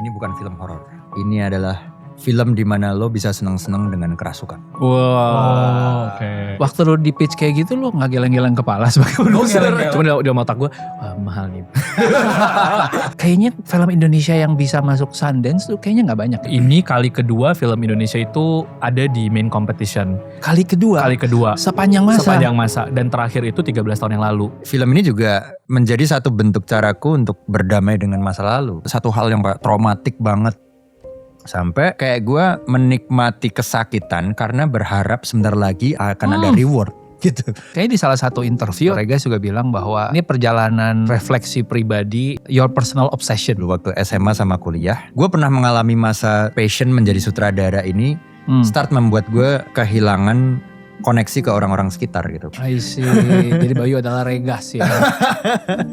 Ini bukan film horor. Ini adalah film di mana lo bisa senang-senang dengan kerasukan. Wow. Oke. Waktu lo di pitch kayak gitu lo nggak geleng-geleng kepala sebagai produser? Cuma di otak gue, wah mahal nih. Kayaknya film Indonesia yang bisa masuk Sundance tuh kayaknya nggak banyak. Ini kali kedua film Indonesia itu ada di main competition. Kali kedua? Kali kedua. Sepanjang masa? Sepanjang masa. Dan terakhir itu 13 tahun yang lalu. Film ini juga menjadi satu bentuk caraku untuk berdamai dengan masa lalu. Satu hal yang traumatik banget. Sampai kayak gue menikmati kesakitan karena berharap sebentar lagi akan ada reward gitu. Kayaknya di salah satu interview Regas juga bilang bahwa ini perjalanan refleksi pribadi, your personal obsession. Dulu waktu SMA sama kuliah, gue pernah mengalami masa passion menjadi sutradara ini. Start membuat gue kehilangan koneksi ke orang-orang sekitar gitu. I see. Jadi Bayu adalah Regas ya.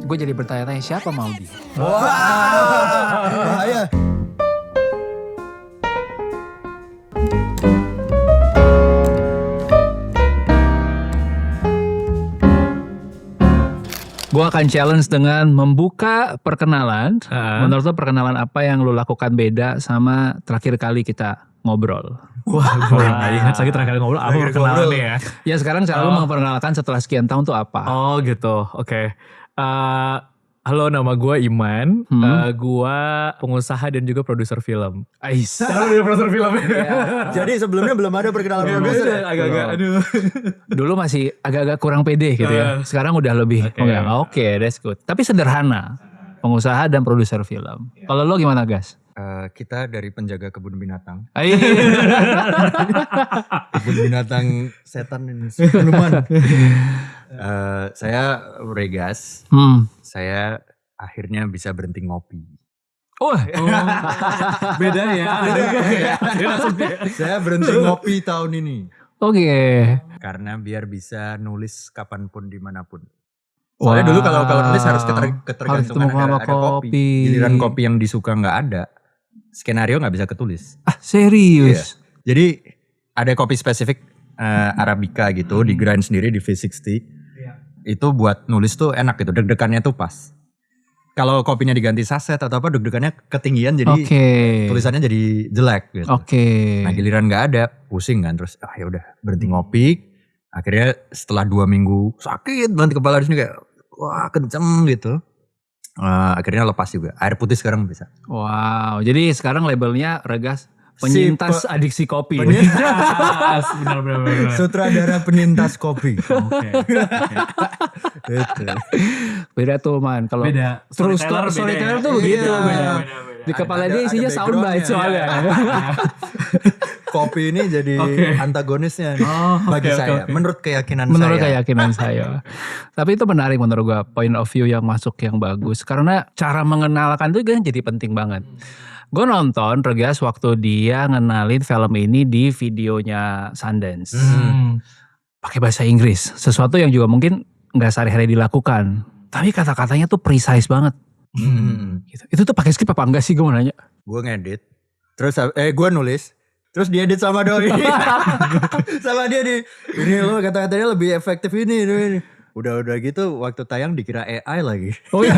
Gue jadi bertanya-tanya siapa Maudi? Bahaya. Gue akan challenge dengan membuka perkenalan. Menurut lo perkenalan apa yang lo lakukan beda sama terakhir kali kita ngobrol? Wah, gue gak ingat lagi terakhir kali ngobrol apa perkenalannya ya. Ya sekarang cara lo memperkenalkan setelah sekian tahun tuh apa? Oh gitu, oke. Halo, nama gue Iman. Gue pengusaha dan juga produser film. Aisyah. Produser film. Jadi sebelumnya belum ada perkenalan produser. Agak-agak, aduh. Dulu masih agak-agak kurang pede gitu ya. Sekarang udah lebih. Oke, that's good. Tapi sederhana. Pengusaha dan produser film. Kalau lo gimana, Gas? Kita dari penjaga kebun binatang. Ayo. Kebun binatang setan ini siluman. Saya Regas. Saya akhirnya bisa berhenti ngopi. Beda ya. Saya berhenti ngopi tahun ini. Oke. Karena biar bisa nulis kapanpun dimanapun. Soalnya dulu kalau nulis harus ketergantungan ada kopi. Giliran kopi yang disuka nggak ada, skenario nggak bisa ketulis. Serius? Iya. Jadi ada kopi spesifik Arabica gitu, di grind sendiri di V60. Itu buat nulis tuh enak gitu, deg-degannya tuh pas. Kalau kopinya diganti saset atau apa, deg-degannya ketinggian jadi tulisannya jadi jelek gitu. Nah giliran nggak ada, pusing kan, terus ya udah berhenti ngopi. Akhirnya setelah 2 minggu sakit banget kepala di sini kayak wah kenceng gitu. Akhirnya lepas juga. Air putih sekarang bisa. Wow, jadi sekarang labelnya Regas penyintas adiksi kopi. Benar. Sutradara penyintas kopi. Oke. Beda tuh man. Kalau terus storyteller tuh begitu. Beda. Di kepala dia isinya soundbite soalnya. Kopi ini jadi antagonisnya bagi saya. Menurut keyakinan saya. Tapi itu menarik menurut gue. Point of view yang masuk yang bagus. Karena cara mengenalkan itu kan jadi penting banget. Gue nonton Regas waktu dia ngenalin film ini di videonya Sundance. Pakai bahasa Inggris. Sesuatu yang juga mungkin gak sehari-hari dilakukan. Tapi kata-katanya tuh precise banget. Gitu. Itu tuh pakai skrip apa enggak sih, gue mau nanya? Gue ngedit. Terus gue nulis. Terus dia edit sama Doi. Sama dia ini lo kata-katanya lebih efektif ini. Udah gitu waktu tayang dikira AI lagi. Oh iya.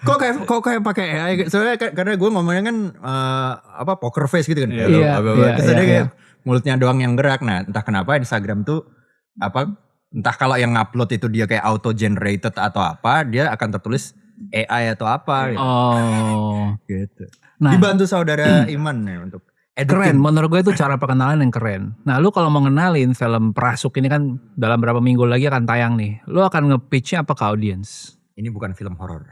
kok kayak pakai AI? Soalnya karena gue ngomongnya kan poker face gitu kan. Iya. Terus dia kayak mulutnya doang yang gerak. Nah, entah kenapa Instagram tuh entah kalau yang ngupload itu dia kayak auto generated atau apa, dia akan tertulis AI atau apa gitu. Gitu. Nah, dibantu saudara Iman nih untuk editing. Keren, menurut gue itu cara perkenalan yang keren. Nah lu kalau mau ngenalin film Prasuk ini kan dalam berapa minggu lagi akan tayang nih. Lu akan nge-pitch-nya apa ke audiens? Ini bukan film horor.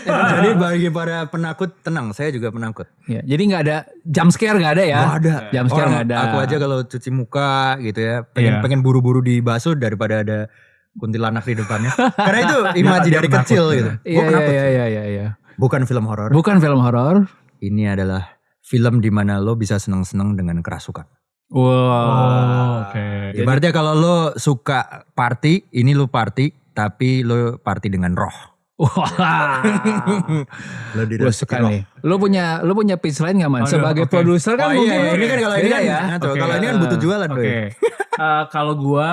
Jadi bagi para penakut tenang, saya juga penakut. Ya, jadi gak ada jump scare, gak ada ya? Gak ada. Jump scare gak ada. Aku aja kalau cuci muka gitu ya, pengen buru-buru dibasuh daripada ada kuntilanak di depannya. Karena itu imaji dari kecil gitu. Gue penakut. Iya. Bukan film horor. Bukan film horor. Ini adalah film di mana lo bisa senang-senang dengan kerasukan. Wow. Oke. Ibaratnya kalau lo suka party, ini lo party, tapi lo party dengan roh. Wah. Lo suka nih. Lo punya pitch lain gak man? Sebagai produser kan mungkin. Ini kan kalau ini kan ya. Kalau ini kan butuh jualan. Oke. Kalau gue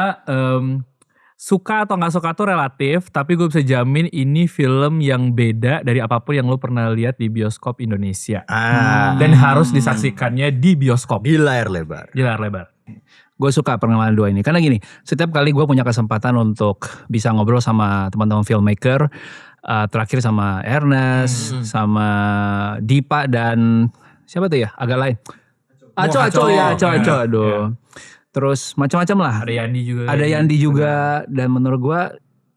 suka atau nggak suka tuh relatif, tapi gue bisa jamin ini film yang beda dari apapun yang lo pernah lihat di bioskop Indonesia. Dan harus disaksikannya di bioskop. Di layar lebar. Di layar lebar. Gue suka Pengalaman 2 ini. Karena gini, setiap kali gue punya kesempatan untuk bisa ngobrol sama teman-teman filmmaker, terakhir sama Ernest, sama Dipa dan siapa tuh ya? Agak lain. Aco. Aduh. Terus macam-macam lah. Ada Yandi juga. Ada Yandi juga. Dan menurut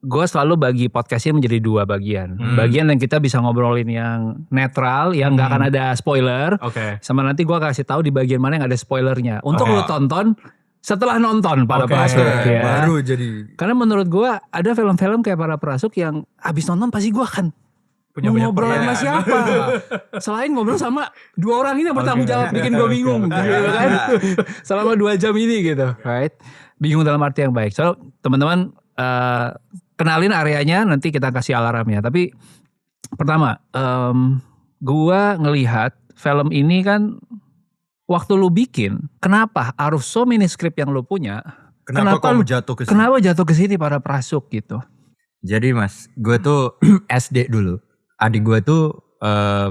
gue selalu bagi podcastnya menjadi 2 bagian. Bagian yang kita bisa ngobrolin yang netral, yang gak akan ada spoiler. Oke. Sama nanti gue kasih tahu di bagian mana yang ada spoilernya. Untuk lu tonton setelah nonton Para Prasuk. Ya. Baru jadi. Karena menurut gue ada film-film kayak Para Prasuk yang abis nonton pasti gue akan Punya mau ngobrol sama siapa. Selain ngobrol sama 2 orang ini yang bertanggung jawab bikin gue bingung gitu kan. Selama 2 jam ini gitu. Right? Bingung dalam arti yang baik. So teman-teman kenalin areanya, nanti kita kasih alarmnya. Tapi pertama, gue ngelihat film ini kan waktu lu bikin, kenapa harus so many script yang lu punya? Kenapa kok jatuh ke sini? Kenapa jatuh ke sini Para Prasuk gitu? Jadi mas, gue tuh SD dulu. Adik gue tuh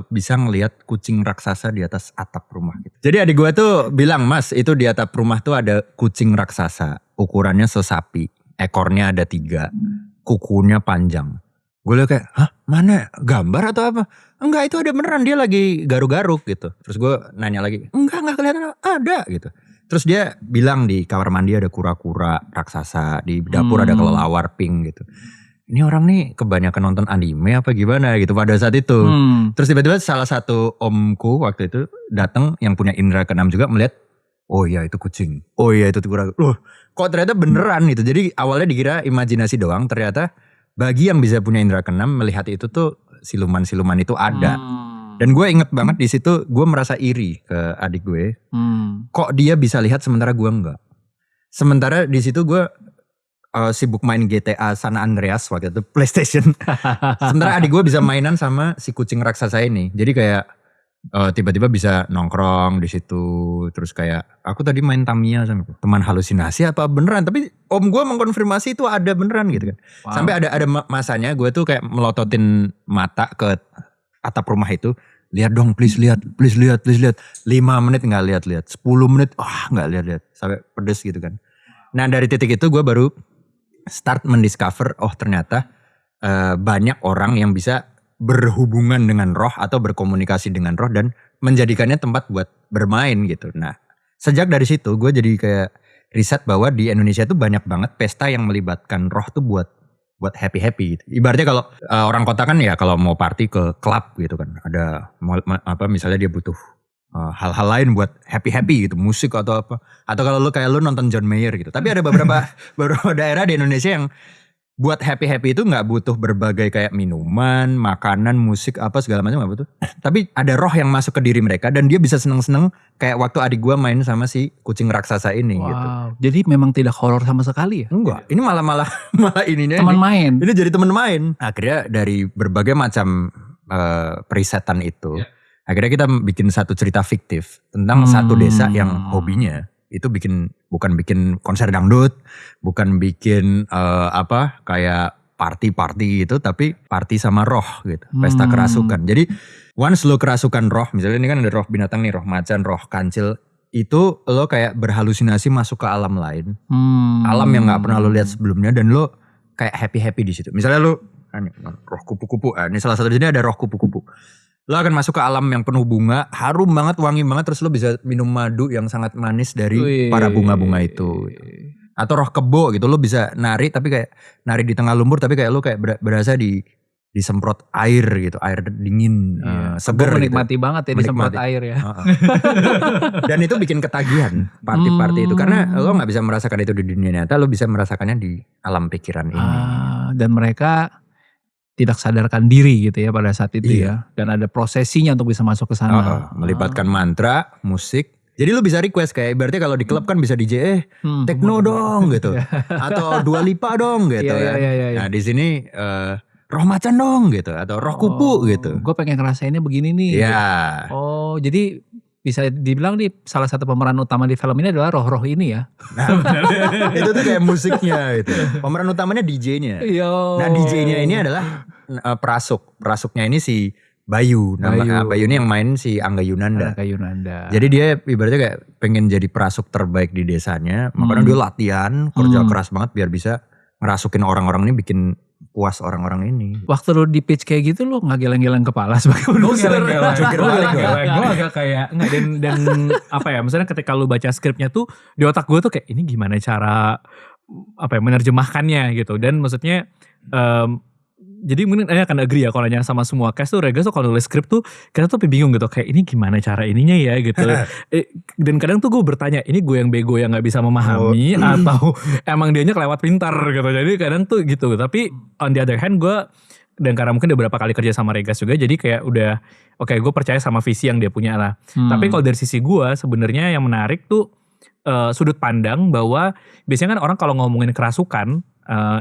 bisa ngelihat kucing raksasa di atas atap rumah gitu. Jadi adik gue tuh bilang, mas itu di atap rumah tuh ada kucing raksasa. Ukurannya sesapi, ekornya ada 3, kukunya panjang. Gue liat kayak, hah mana gambar atau apa? Enggak, itu ada beneran, dia lagi garuk-garuk gitu. Terus gue nanya lagi, enggak kelihatan, ada gitu. Terus dia bilang di kamar mandi ada kura-kura raksasa, di dapur ada kelelawar pink gitu. Ini orang nih kebanyakan nonton anime apa gimana gitu pada saat itu. Terus tiba-tiba salah satu omku waktu itu datang yang punya indera keenam juga melihat, oh iya itu kucing, oh iya itu kura-kura. Loh kok ternyata beneran gitu. Jadi awalnya dikira imajinasi doang, ternyata bagi yang bisa punya indera keenam melihat itu tuh siluman-siluman itu ada. Dan gue inget banget di situ gue merasa iri ke adik gue. Kok dia bisa lihat sementara gue enggak. Sementara di situ gue sibuk main GTA San Andreas waktu itu PlayStation. Sementara adik gue bisa mainan sama si kucing raksasa ini. Jadi kayak tiba-tiba bisa nongkrong di situ. Terus kayak aku tadi main Tamiya sama teman halusinasi apa beneran? Tapi om gue mengkonfirmasi itu ada beneran gitu kan. Wow. Sampai ada masanya gue tuh kayak melototin mata ke atap rumah itu. Lihat dong, please lihat. 5 menit nggak lihat. 10 menit, nggak lihat. Sampai pedes gitu kan. Nah dari titik itu gue baru start mendiscover, oh ternyata banyak orang yang bisa berhubungan dengan roh atau berkomunikasi dengan roh dan menjadikannya tempat buat bermain gitu. Nah sejak dari situ gue jadi kayak riset bahwa di Indonesia tuh banyak banget pesta yang melibatkan roh tuh buat happy gitu. Ibaratnya kalau orang kota kan ya kalau mau party ke klub gitu kan, ada misalnya dia butuh hal-hal lain buat happy gitu, musik atau apa. Atau kalau lu nonton John Mayer gitu. Tapi ada beberapa daerah di Indonesia yang buat happy itu nggak butuh berbagai kayak minuman, makanan, musik apa segala macam nggak butuh. Tapi ada roh yang masuk ke diri mereka dan dia bisa seneng-seneng kayak waktu adik gua main sama si kucing raksasa ini gitu. Jadi memang tidak horor sama sekali ya? Enggak, ini malah ininya teman main. Ini jadi teman main. Akhirnya dari berbagai macam perisetan itu. Akhirnya kita bikin satu cerita fiktif tentang satu desa yang hobinya itu bukan bikin konser dangdut, bukan bikin kayak party gitu, tapi party sama roh gitu, pesta kerasukan. Jadi once lo kerasukan roh, misalnya ini kan ada roh binatang nih, roh macan, roh kancil, itu lo kayak berhalusinasi masuk ke alam lain, alam yang nggak pernah lo lihat sebelumnya dan lo kayak happy di situ. Misalnya lo roh kupu-kupu, ini salah satu di sini ada roh kupu-kupu. Lo akan masuk ke alam yang penuh bunga, harum banget, wangi banget, terus lo bisa minum madu yang sangat manis dari para bunga-bunga itu. Atau roh kebo gitu, lo bisa nari tapi kayak nari di tengah lumpur tapi kayak lo kayak berasa disemprot air gitu, air dingin, seger. Menikmati banget ya disemprot air ya. Dan itu bikin ketagihan party itu karena lo nggak bisa merasakan itu di dunia nyata, lo bisa merasakannya di alam pikiran ini. Dan mereka tidak sadarkan diri gitu ya pada saat itu ya. Dan ada prosesinya untuk bisa masuk ke sana. Melibatkan mantra, musik. Jadi lu bisa request kayak berarti kalau di klub kan bisa DJ techno dong gitu. Atau Dua Lipa dong gitu kan. Nah di sini roh macan dong gitu. Atau roh kupu gitu. Gue pengen ngerasainnya begini nih. Iya. Oh jadi bisa dibilang nih salah satu pemeran utama di film ini adalah roh-roh ini ya. Nah, itu tuh kayak musiknya gitu. Pemeran utamanya DJ-nya. Nah, DJ-nya ini adalah perasuk. Perasuknya ini si Bayu. Bayu ini yang main si Angga Yunanda. Jadi dia ibaratnya kayak pengen jadi perasuk terbaik di desanya. Makanya dia latihan, kerja keras banget biar bisa ngerasukin orang-orang ini, bikin puas orang-orang ini. Waktu lu di pitch kayak gitu lu gak geleng-geleng kepala sebagai produser? Gue agak kayak enggak, dan apa ya, misalnya ketika lu baca skripnya tuh di otak gue tuh kayak ini gimana cara menerjemahkannya gitu. Dan maksudnya jadi mungkin Anda akan agree ya kalau nanya sama semua cast tuh, Regas tuh kalau nulis skrip tuh kita tuh bingung gitu, kayak ini gimana cara ininya ya gitu. Dan kadang tuh gue bertanya, ini gue yang bego yang gak bisa memahami atau emang dianya kelewat pintar gitu. Jadi kadang tuh gitu. Tapi on the other hand gue, dan karena mungkin udah beberapa kali kerja sama Regas juga, jadi kayak udah oke, gue percaya sama visi yang dia punya lah. Tapi kalau dari sisi gue sebenarnya yang menarik tuh sudut pandang bahwa biasanya kan orang kalau ngomongin kerasukan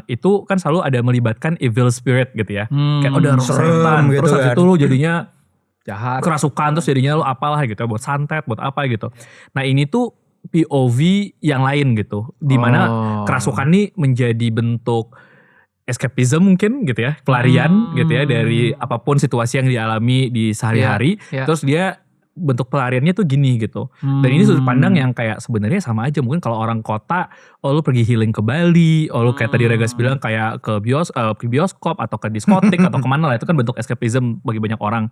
itu kan selalu ada melibatkan evil spirit gitu ya. Kayak udah setan gitu, terus habis itu lu jadinya jahat, kerasukan, terus jadinya lu apalah gitu, buat santet, buat apa gitu. Nah ini tuh POV yang lain gitu, dimana kerasukan nih menjadi bentuk escapism mungkin gitu ya, pelarian gitu ya dari apapun situasi yang dialami di sehari-hari. Terus dia bentuk pelariannya tuh gini gitu. Dan ini sudut pandang yang kayak sebenarnya sama aja. Mungkin kalau orang kota, lu pergi healing ke Bali, lu kayak tadi Regas bilang kayak ke bioskop atau ke diskotik atau kemana lah, itu kan bentuk escapism bagi banyak orang.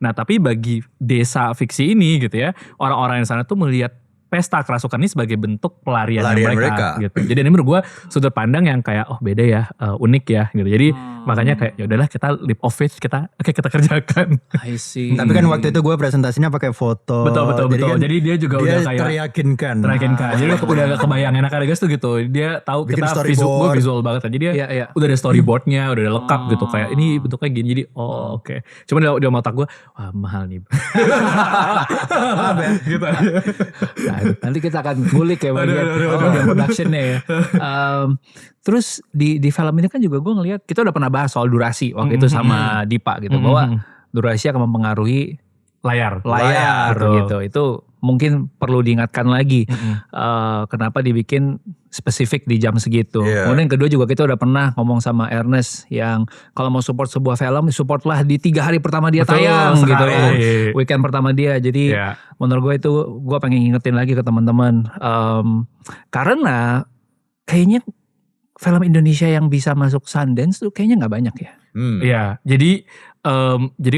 Nah tapi bagi desa fiksi ini gitu ya, orang-orang yang sana tuh melihat pesta kerasukan ini sebagai bentuk pelarian mereka gitu. Jadi ini menurut gue sudut pandang yang kayak beda ya, unik ya gitu. Jadi makanya kayak ya udahlah kita leap of faith, kita kerjakan. I see. Tapi kan waktu itu gue presentasinya pakai foto. Betul. Kan jadi dia juga udah kayak teryakinkan. Jadi udah gak kebayang, enak guys tuh gitu. Dia tahu bikin kita visual banget. Jadi dia udah ada storyboardnya, udah ada lengkap gitu. Kayak ini bentuknya gini. Jadi oke. Cuman dia mau otak gue, wah mahal nih. Gitu aja. Nanti kita akan ngulik ya bagian productionnya ya. Terus di film ini kan juga gue ngelihat, kita udah pernah bahas soal durasi waktu itu sama Dipa gitu, bahwa durasi akan mempengaruhi layar gitu. Itu mungkin perlu diingatkan lagi kenapa dibikin spesifik di jam segitu. Kemudian kedua juga kita udah pernah ngomong sama Ernest yang kalau mau support sebuah film, supportlah di 3 hari pertama dia tayang gitu ya. Weekend pertama dia. Jadi menurut gue itu gue pengen ngingetin lagi ke teman-teman, karena kayaknya film Indonesia yang bisa masuk Sundance tuh kayaknya nggak banyak ya. Iya, jadi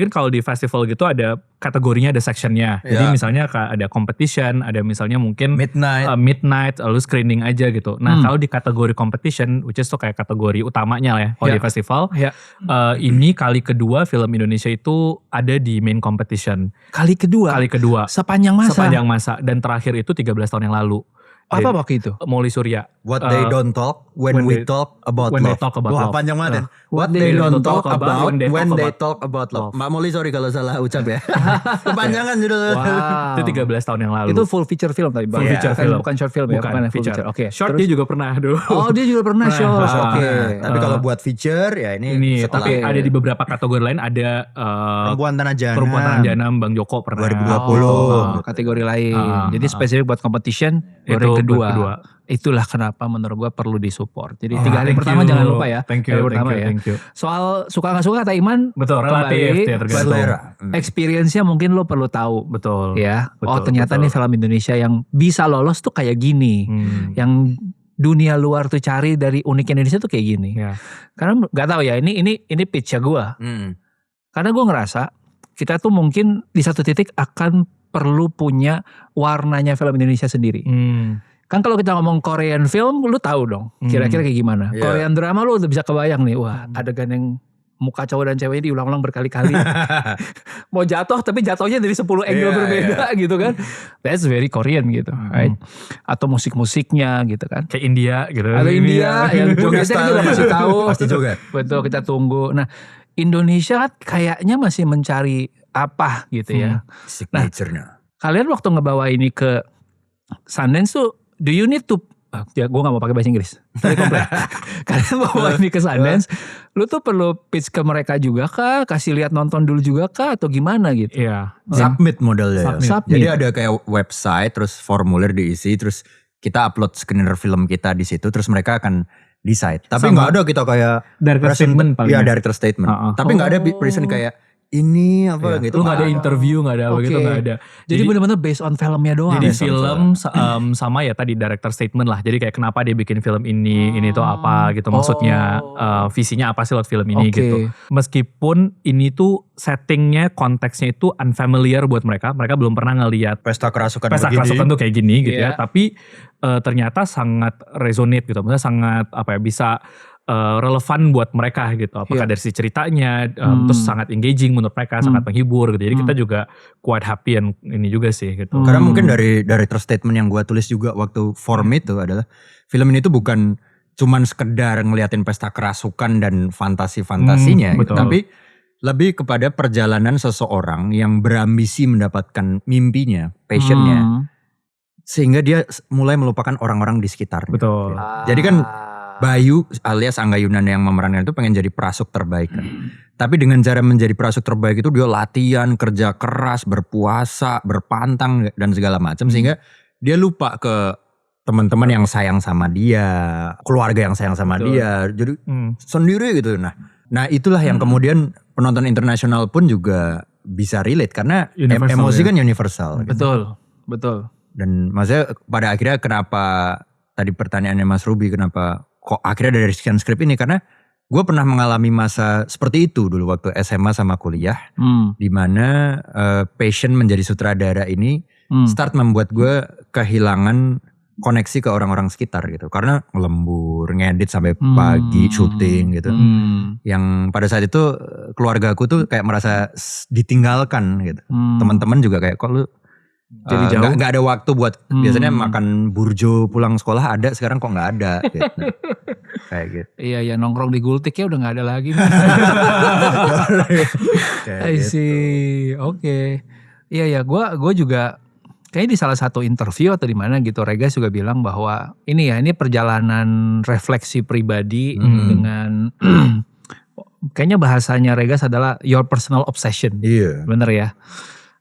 kan kalau di festival gitu ada kategorinya, ada sectionnya. Jadi misalnya ada competition, ada misalnya mungkin midnight, lalu screening aja gitu. Nah kalau di kategori competition, which is tuh kayak kategori utamanya lah ya, kalau di festival, ini kali kedua film Indonesia itu ada di main competition. Kali kedua? Sepanjang masa. Dan terakhir itu 13 tahun yang lalu. Apa waktu itu? Moli Surya. What they don't talk when we talk about love. Wah panjang banget ya. What they don't talk about when they talk about love. Mbak Moli sorry kalau salah ucap ya. Kepanjangan judulnya. Itu 13 tahun yang lalu. Itu full feature film tadi Bang. Full feature film. Bukan short film ya. Bukan full feature. Oke. Short dia juga pernah dulu. Oh dia juga pernah short. Oke. Tapi kalau buat feature ya ini tapi ada di beberapa kategori lain, ada Perempuan Tanah Janam Bang Joko pernah. 2020. Kategori lain. Jadi spesifik buat competition kedua. Itulah kenapa menurut gue perlu disupport. Jadi 3 hari pertama jangan lupa ya. Thank you. Soal suka gak suka kata Iman, betul, relatif ya, tergantung. Experience-nya mungkin lo perlu tahu. Betul. Ya. Ternyata nih film Indonesia yang bisa lolos tuh kayak gini. Yang dunia luar tuh cari dari unik Indonesia tuh kayak gini. Karena gak tahu ya, ini pitch ya gue. Karena gue ngerasa kita tuh mungkin di satu titik akan perlu punya warnanya film Indonesia sendiri. Kan kalau kita ngomong Korean film, lu tahu dong kira-kira kayak gimana. Korean drama lu udah bisa kebayang nih, wah adegan yang muka cowok dan ceweknya diulang-ulang berkali-kali. Mau jatuh tapi jatuhnya dari 10 angle berbeda gitu kan. That's very Korean gitu, right? Atau musik-musiknya gitu kan. Kayak India gitu. Atau India yang jogetnya kita udah masih tahu. Pasti joget. Betul, kita tunggu. Nah Indonesia kayaknya masih mencari apa gitu ya. Signature-nya. Kalian waktu ngebawa ini ke Sundance tuh, do you need to ya gue gak mau pakai bahasa Inggris. Tadi komplain. Kalian bawa ini ke Sundance, lu tuh perlu pitch ke mereka juga kah? Kasih lihat nonton dulu juga kah? Atau gimana gitu? Iya. Submit modelnya. Submit. Jadi ada kayak website, terus formulir diisi, terus kita upload skenario film kita di situ, terus mereka akan decide. Tapi nggak ada kita kayak Director statement paling. Iya, director statement. Tapi nggak ada present kayak ini apa gitu. Lu gak ada interview, gak ada apa gitu, gak ada. Jadi benar-benar based on filmnya doang. Jadi ya? film sama ya tadi director statement lah. Jadi kayak kenapa dia bikin film ini tuh apa gitu. Maksudnya visinya apa sih lewat film ini gitu. Meskipun ini tuh settingnya, konteksnya itu unfamiliar buat mereka. Mereka belum pernah ngelihat pesta kerasukan tuh kayak gini gitu ya. Tapi ternyata sangat resonate gitu. Maksudnya sangat apa ya, bisa relevan buat mereka gitu. Apakah dari si ceritanya, terus sangat engaging menurut mereka, sangat menghibur gitu. Jadi kita juga quite happy ini juga sih gitu. Karena mungkin dari director statement yang gue tulis juga waktu form itu adalah film ini tuh bukan cuman sekedar ngeliatin pesta kerasukan dan fantasi-fantasinya gitu, tapi lebih kepada perjalanan seseorang yang berambisi mendapatkan mimpinya, passionnya, sehingga dia mulai melupakan orang-orang di sekitarnya. Betul. Jadi kan Bayu alias Angga Yunanda yang memerankan itu pengen jadi prasuk terbaik kan. Tapi dengan cara menjadi prasuk terbaik itu dia latihan, kerja keras, berpuasa, berpantang dan segala macam sehingga dia lupa ke teman-teman yang sayang sama dia, keluarga yang sayang sama dia. Jadi sendiri gitu. Nah itulah yang kemudian penonton internasional pun juga bisa relate karena emosi kan universal. Betul. Dan maksudnya pada akhirnya kenapa tadi pertanyaannya Mas Ruby, kenapa kok akhirnya dari sekian skrip ini, karena gue pernah mengalami masa seperti itu dulu waktu SMA sama kuliah, di mana passion menjadi sutradara ini start membuat gue kehilangan koneksi ke orang-orang sekitar gitu, karena ngelembur, ngedit sampai pagi, syuting gitu, yang pada saat itu keluarga aku tuh kayak merasa ditinggalkan gitu, teman-teman juga kayak kok lu jadi jauh, nggak ada waktu buat biasanya makan burjo pulang sekolah ada, sekarang kok nggak ada gitu. Kayak gitu. Iya nongkrong di Gultik ya udah nggak ada lagi. I see, oke. Iya gue juga kayaknya di salah satu interview atau di mana gitu Regas juga bilang bahwa ini perjalanan refleksi pribadi dengan kayaknya bahasanya Regas adalah your personal obsession. Iya. Bener ya.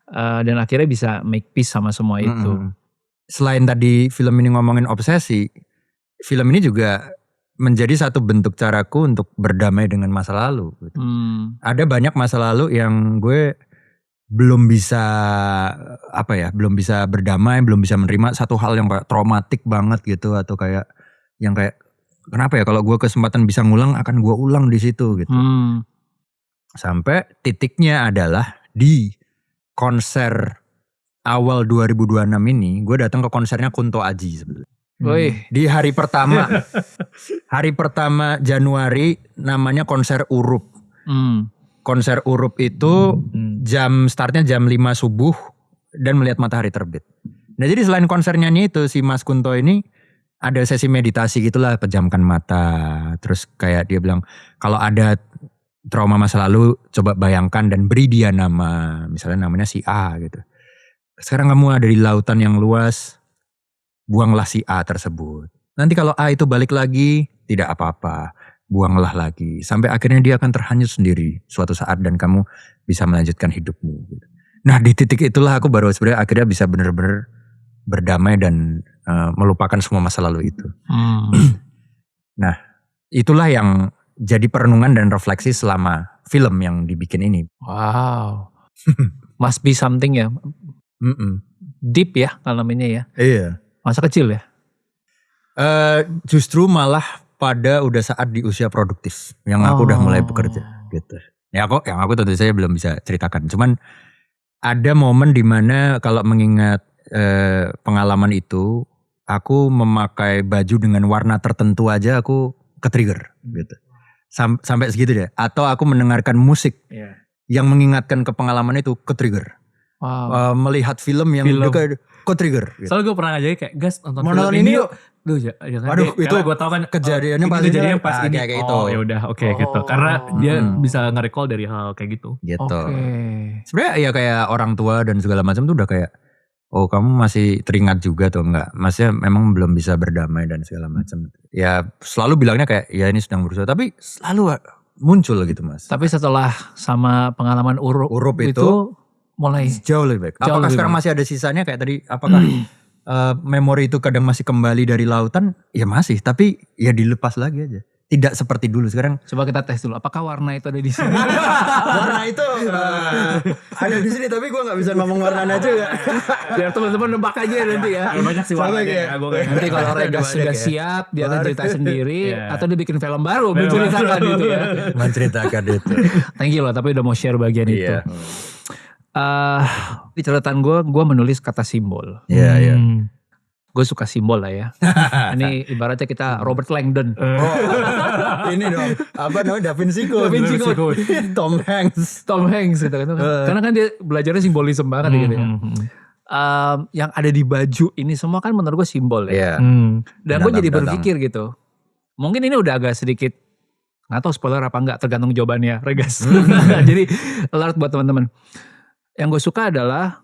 Dan akhirnya bisa make peace sama semua itu. Selain tadi film ini ngomongin obsesi, film ini juga menjadi satu bentuk caraku untuk berdamai dengan masa lalu. Gitu. Ada banyak masa lalu yang gue belum bisa belum bisa berdamai, belum bisa menerima satu hal yang kayak traumatik banget gitu, atau kayak yang kayak kenapa ya kalau gue kesempatan bisa ngulang akan gue ulang di situ gitu. Sampai titiknya adalah di konser awal 2026 ini, gue datang ke konsernya Kunto Aji sebenarnya. Di hari pertama Januari namanya konser Urup. Konser Urup itu startnya jam 5 subuh dan melihat matahari terbit. Nah jadi selain konser nyanyi itu, si Mas Kunto ini ada sesi meditasi gitulah, pejamkan mata. Terus kayak dia bilang kalau ada trauma masa lalu coba bayangkan dan beri dia nama, misalnya namanya si A gitu. Sekarang kamu ada di lautan yang luas, buanglah si A tersebut. Nanti kalau A itu balik lagi, tidak apa-apa, buanglah lagi. Sampai akhirnya dia akan terhanyut sendiri suatu saat dan kamu bisa melanjutkan hidupmu. Gitu. Nah di titik itulah aku baru sebenarnya akhirnya bisa benar-benar berdamai dan melupakan semua masa lalu itu. Nah itulah yang jadi perenungan dan refleksi selama film yang dibikin ini. Wow. Must be something ya. Deep ya kalau namanya ya. Iya. Masa kecil ya? Justru malah pada udah saat di usia produktif. Yang aku udah mulai bekerja gitu. Ya yang aku tentu saja belum bisa ceritakan. Cuman ada momen dimana kalau mengingat pengalaman itu, aku memakai baju dengan warna tertentu aja aku ke-trigger gitu. Sampai segitu deh. Atau aku mendengarkan musik yang mengingatkan ke pengalaman itu ke-trigger. Melihat film yang juga ke-trigger. Gitu. Soalnya gue pernah ngajakin kayak, Gas nonton film ini yuk. Waduh, itu gue tau kan kejadiannya pas ini. Kayak gitu. Ya udah, oke gitu. Karena dia bisa nge-recall dari hal kayak gitu. Gitu. Sebenarnya ya kayak orang tua dan segala macam tuh udah kayak oh kamu masih teringat juga tuh enggak? Maksudnya memang belum bisa berdamai dan segala macam. Ya selalu bilangnya kayak ya ini sedang berusaha, tapi selalu muncul gitu Mas. Tapi setelah sama pengalaman Urup itu mulai Jauh lebih baik. Jauh Apakah lebih sekarang baik. masih ada sisanya kayak tadi? Apakah memori itu kadang masih kembali dari lautan? Ya masih, tapi ya dilepas lagi aja. Tidak seperti dulu sekarang. coba kita tes dulu. Apakah warna itu ada di sini? Warna itu ada di sini, tapi gue nggak bisa ngomong warnanya juga. Biar teman-teman nebak aja nanti ya. Banyak sih Sama warnanya. kayak- Gue kayak Nanti kalau Ada Regas banyak sudah ya. siap, dia akan cerita sendiri Iya. atau dia bikin film baru menceritakan itu ya. Menceritakan itu. Thank you loh, tapi udah mau share bagian itu. Iya. Di catatan gue menulis kata simbol. Iya, iya. Gue suka simbol lah ya. Ini ibaratnya kita Robert Langdon. Ini dong, apa namanya Da Vinci Code. Da Vinci Code. Tom Hanks. Tom Hanks gitu kan. Karena kan dia belajarnya simbolisme banget gitu ya. Yang ada di baju ini semua kan menurut gue simbol ya. Iya. Dan gue jadi Datang. berpikir gitu. Mungkin ini udah agak sedikit, gak tahu spoiler apa enggak, tergantung jawabannya Regas. Jadi alert buat teman-teman. Yang gue suka adalah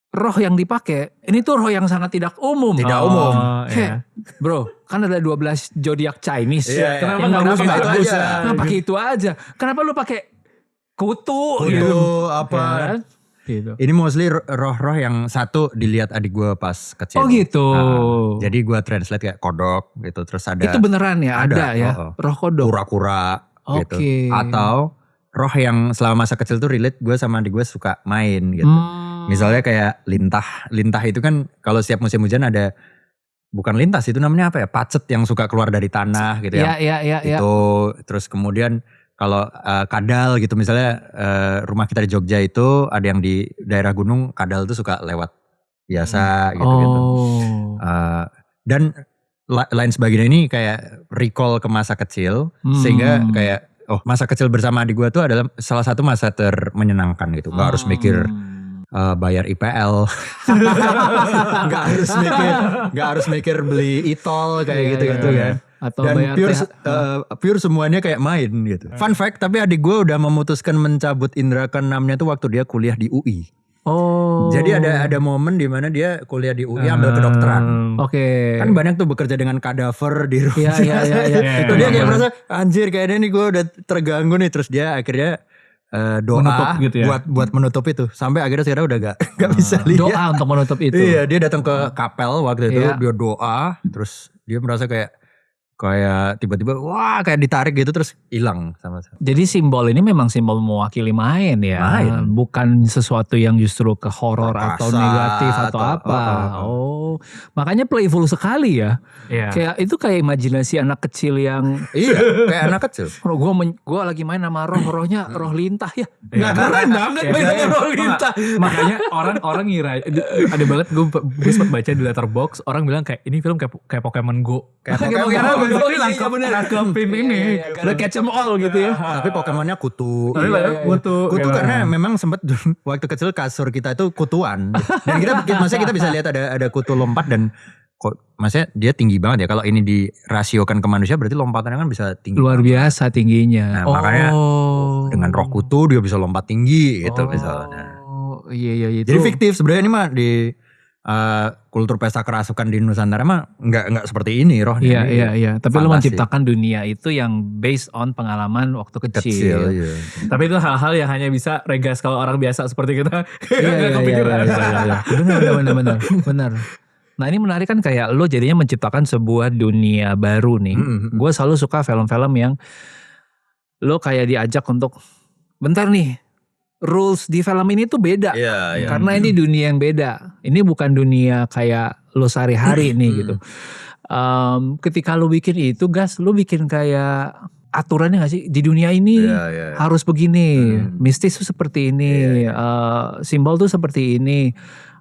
roh yang dipakai. Ini tuh roh yang sangat tidak umum. Tidak umum. Kayak, bro, kan ada 12 zodiak Chinese. Iya, Kenapa iya. nggak Kenapa pakai nggak itu itu aja? aja? Kenapa pakai itu aja? Kenapa lu pakai kutu? Kutu apa? Kan? Gitu. Ini mostly roh-roh yang satu dilihat adik gue pas kecil. Oh gitu. Jadi gue translate kayak kodok gitu. Terus ada Itu beneran ya? Ada ya? oh. Roh kodok. kura-kura gitu. Oke. Atau roh yang selama masa kecil tuh relate gue sama adik gue suka main gitu. Misalnya kayak lintah. Lintah itu kan kalau setiap musim hujan ada, bukan lintas itu namanya apa ya? Pacet yang suka keluar dari tanah gitu ya. Iya. Itu terus kemudian kalau kadal gitu misalnya rumah kita di Jogja itu ada yang di daerah gunung, kadal tuh suka lewat biasa gitu-gitu. Oh. Dan lain sebagainya ini kayak recall ke masa kecil sehingga kayak masa kecil bersama adik gue tuh adalah salah satu masa termenyenangkan gitu. Gak harus mikir bayar IPL, nggak harus mikir beli e-tol kayak gitu-gitu kan. Atau Dan bayar pure semuanya kayak main gitu. Fun fact, tapi adik gue udah memutuskan mencabut indera keenamnya tuh waktu dia kuliah di UI. Oh. Jadi ada momen di mana dia kuliah di UI ambil kedokteran. Oke. Kan banyak tuh bekerja dengan kadaver di rumah. Iya. Itu dia kayak merasa anjir kayaknya nih gue udah terganggu nih. Terus dia akhirnya doa Menutup gitu ya? buat menutup itu. Sampai akhirnya sekarang udah gak bisa lihat. Doa untuk menutup itu. Iya, dia datang ke kapel waktu itu, Iya. dia doa, terus dia merasa kayak tiba-tiba wah kayak ditarik gitu terus hilang sama. Jadi simbol ini memang simbol mewakili main ya. Main. Bukan sesuatu yang justru ke horor Perkasa atau negatif atau atau- apa. Oh. Makanya playful sekali ya. Iya. Kayak itu kayak imajinasi anak kecil yang Iya, kayak anak kecil. gue lagi main sama rohnya roh lintah ya. Iya. Nggak keren banget main sama roh lintah. Makanya orang ngira ada banget gue sempat baca di Letterboxd orang bilang kayak ini film kayak Pokemon Go. Kayak Kayak Pokemon. Pokemon. Tapi Iya, nangkepin ini. Karena catch 'em all gitu ya. Tapi Pokemonnya kutu. Tapi Kutu karena memang sempat waktu kecil kasur kita itu kutuan. Dan maksudnya kita bisa lihat ada kutu lompat dan kok maksudnya dia tinggi banget ya. Kalau ini dirasiokan ke manusia berarti lompatannya kan bisa tinggi. Luar biasa tingginya. Nah, makanya dengan roh kutu dia bisa lompat tinggi gitu misalnya. Oh iya itu. Jadi fiktif sebenarnya ini mah di kultur pesta kerasukan di Nusantara mah nggak seperti ini rohnya. Iya. Tapi lu Fantasi. menciptakan dunia itu yang based on pengalaman waktu kecil. Kecil. Iya. Tapi itu hal-hal yang hanya bisa Regas kalau orang biasa seperti kita. Iya. Benar. Nah ini menarik kan kayak lo jadinya menciptakan sebuah dunia baru nih. Gue selalu suka film-film yang lo kayak diajak untuk bentar nih. Rules di film ini tuh beda. Iya. Karena ini dunia yang beda. Ini bukan dunia kayak lo sehari-hari nih gitu. Ketika lo bikin itu gas, lo bikin kayak aturannya gak sih? Di dunia ini Iya. harus begini. Mistis tuh seperti ini. Simbol tuh seperti ini.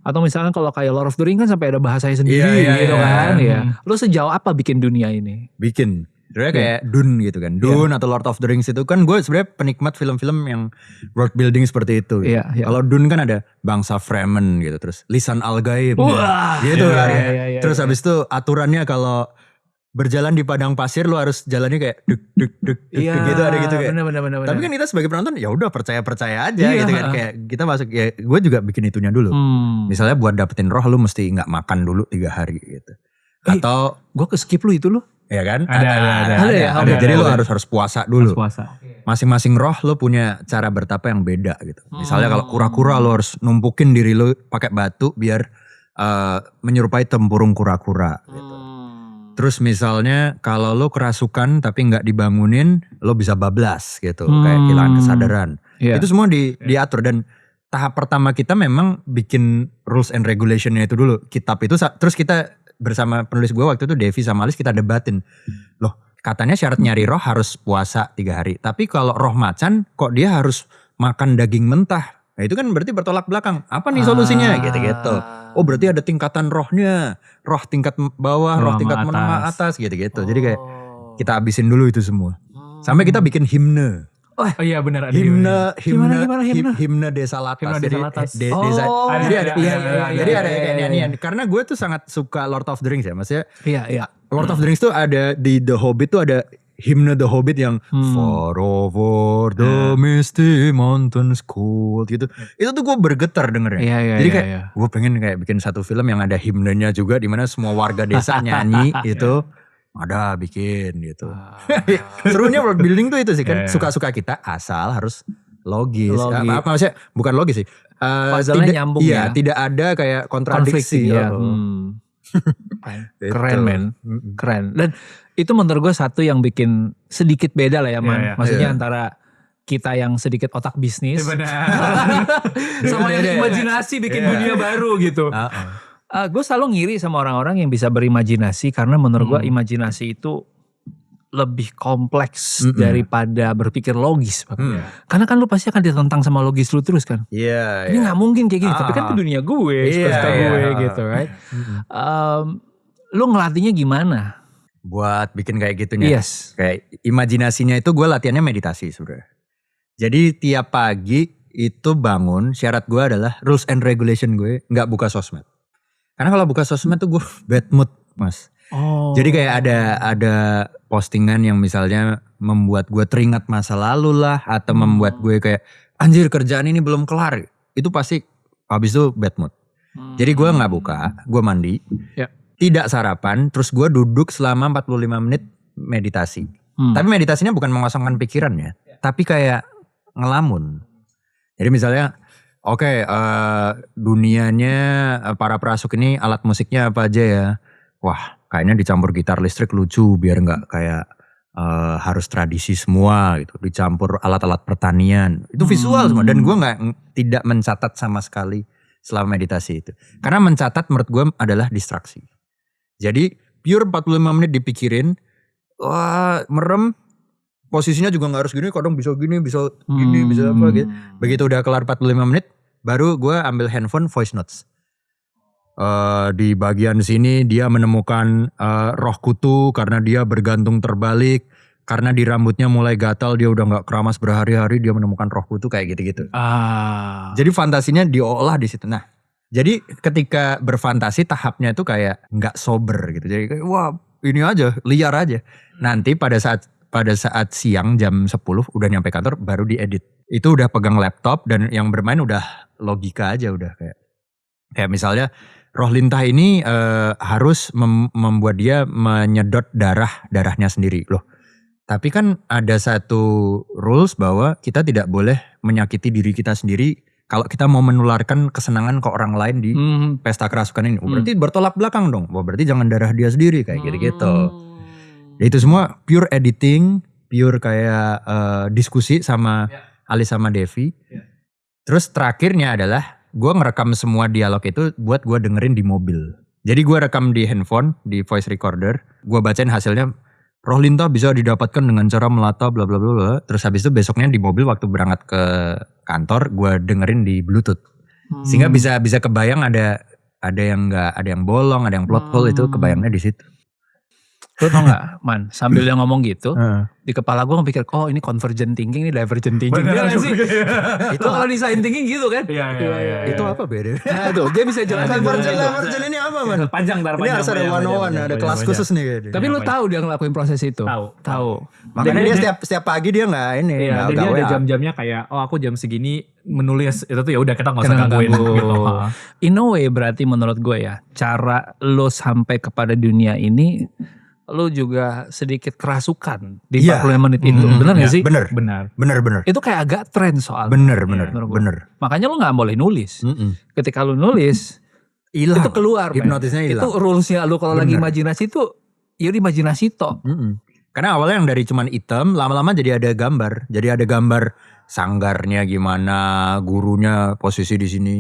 Atau misalnya kalau kayak Lord of the Rings kan sampai ada bahasanya sendiri gitu kan. Ya. Lo sejauh apa bikin dunia ini? Bikin. Sebenarnya kayak Dune gitu kan. Dune atau Lord of the Rings itu kan gue sebenarnya penikmat film-film yang world building seperti itu. Iya. Kalau Dune kan ada bangsa Fremen gitu, terus lisan al-gaib Wah, gitu kan. iya. Terus habis itu aturannya kalau berjalan di padang pasir lu harus jalannya kayak deg deg deg deg gitu, ada gitu kayak. Bener. Tapi kan kita sebagai penonton ya udah percaya aja Iya. gitu kan, kayak kita masuk ya, gue juga bikin itunya dulu. Misalnya buat dapetin roh lu mesti nggak makan dulu 3 hari gitu. Atau Gue ke skip lu itu lu. ya kan? Ada ya? Ada. Jadi lu harus puasa dulu. Puasa. Masing-masing roh lu punya cara bertapa yang beda gitu. Misalnya kalau kura-kura lu harus numpukin diri lu pakai batu biar menyerupai tempurung kura-kura gitu. Terus misalnya kalau lo kerasukan tapi nggak dibangunin, lo bisa bablas gitu, kayak kehilangan kesadaran. Iya. Itu semua diatur, dan tahap pertama kita memang bikin rules and regulationnya itu dulu, kitab itu. Terus kita bersama penulis gue waktu itu Devi sama Alis, kita debatin, loh katanya syarat nyari roh harus puasa 3 hari, tapi kalau roh macan kok dia harus makan daging mentah? Nah itu kan berarti bertolak belakang. Apa nih solusinya? Gitu-gitu. Oh berarti ada tingkatan rohnya. Roh tingkat bawah, roh tingkat menengah, atas gitu-gitu. Jadi kayak kita habisin dulu itu semua. Sampai kita bikin himne. Oh iya benar ada Gimana? Himne Desa Latas. Himne Desa Latas. Desa. Jadi ada Iya, kayak nyanyian. Karena gue tuh sangat suka Lord of the Rings ya. Maksudnya Iya. Lord of the Rings tuh ada di The Hobbit tuh ada himne The Hobbit yang far over the misty mountains cold gitu. Itu tuh gue bergetar dengernya. Iya, Jadi kayak gue pengen kayak bikin satu film yang ada himnenya juga, di mana semua warga desa nyanyi itu. Ada bikin gitu. Serunya world building tuh itu sih kan, suka-suka kita asal harus logis. Maksudnya bukan logis sih. Puzzle-nya nyambung ya. Tidak ada kayak kontradiksi. Konflik, Keren men, keren. Dan itu menurut gue satu yang bikin sedikit beda lah ya Man. Iya. Maksudnya antara kita yang sedikit otak bisnis sama yang imajinasi bikin dunia baru gitu. Gue selalu ngiri sama orang-orang yang bisa berimajinasi, karena menurut gue imajinasi itu lebih kompleks daripada berpikir logis. Karena kan lu pasti akan ditentang sama logis lu terus kan. Iya. Ini gak mungkin kayak gini, tapi kan itu dunia gue, suka-suka gue gitu right. Lu ngelatihnya gimana? Buat bikin kayak gitunya. Yes. Kayak imajinasinya itu gue latihannya meditasi sebenarnya. Jadi tiap pagi itu bangun, syarat gue adalah rules and regulation gue gak buka sosmed. Karena kalau buka sosmed tuh gue bad mood mas. Jadi kayak ada postingan yang misalnya membuat gue teringat masa lalu lah, atau membuat gue kayak anjir kerjaan ini belum kelar. Itu pasti habis itu bad mood. Jadi gue gak buka, gue mandi, tidak sarapan, terus gue duduk selama 45 menit meditasi. Tapi meditasinya bukan mengosongkan pikirannya, tapi kayak ngelamun. Jadi misalnya dunianya para perasuk ini alat musiknya apa aja ya? Wah kayaknya dicampur gitar listrik lucu biar gak kayak harus tradisi semua gitu. Dicampur alat-alat pertanian. Itu visual semua, dan gue tidak mencatat sama sekali selama meditasi itu. Karena mencatat menurut gue adalah distraksi. Jadi pure 45 menit dipikirin, wah merem, posisinya juga gak harus gini, kadang bisa gini, bisa gini, bisa apa gitu. Begitu udah kelar 45 menit, baru gue ambil handphone voice notes. Di bagian sini dia menemukan roh kutu karena dia bergantung terbalik. Karena di rambutnya mulai gatal, dia udah gak keramas berhari-hari, dia menemukan roh kutu kayak gitu-gitu. Jadi fantasinya diolah di situ. Nah, jadi ketika berfantasi tahapnya itu kayak gak sober gitu. Jadi kayak wah ini aja, liar aja. Nanti pada saat siang jam 10 udah nyampe kantor baru diedit. Itu udah pegang laptop dan yang bermain udah logika aja, udah kayak misalnya roh lintah ini harus membuat dia menyedot darahnya sendiri loh. Tapi kan ada satu rules bahwa kita tidak boleh menyakiti diri kita sendiri kalau kita mau menularkan kesenangan ke orang lain di pesta kerasukan ini. Berarti bertolak belakang dong. Berarti jangan darah dia sendiri kayak gitu-gitu. Itu semua pure editing, pure kayak diskusi sama Alis sama Devi. Terus terakhirnya adalah gue ngerekam semua dialog itu buat gue dengerin di mobil. Jadi gue rekam di handphone, di voice recorder. Gue bacain hasilnya, roh lintah bisa didapatkan dengan cara melata bla bla bla. Terus habis itu besoknya di mobil waktu berangkat ke kantor gue dengerin di Bluetooth. Sehingga bisa kebayang ada yang enggak, ada yang bolong, ada yang plot hole, itu kebayangnya di situ. Lu tau gak Man, sambil dia ngomong gitu, di kepala gue mikir, oh ini convergent thinking, ini divergent thinking. Bener Iya gak sih? Itu Itu kalau design thinking gitu kan? Iya. Itu apa beda? Nah tuh, dia bisa jelasin. Divergent ini apa man? Panjang Ini harus ada one-on-one, ada kelas khusus nih kayaknya. Tapi lu tahu dia ngelakuin proses itu? Tahu. Makanya dia setiap pagi dia nggak ini. Iya, nggak dia ada WA. jam-jamnya kayak, oh aku jam segini menulis, itu tuh ya udah kita nggak usah gangguin gitu. In a way berarti menurut gue ya, cara lo sampai kepada dunia ini, lo juga sedikit kerasukan di 45 menit itu. Bener gak sih? Bener. Itu kayak agak tren soalnya. Bener. Makanya lo gak boleh nulis. Ketika lo nulis, Hilang. itu keluar. Hipnotisnya hilang. Itu rulesnya lo kalau lagi imajinasi itu, ya imajinasi toh. Karena awalnya yang dari cuman hitam, lama-lama jadi ada gambar. Jadi ada gambar sanggarnya gimana, gurunya posisi di sini.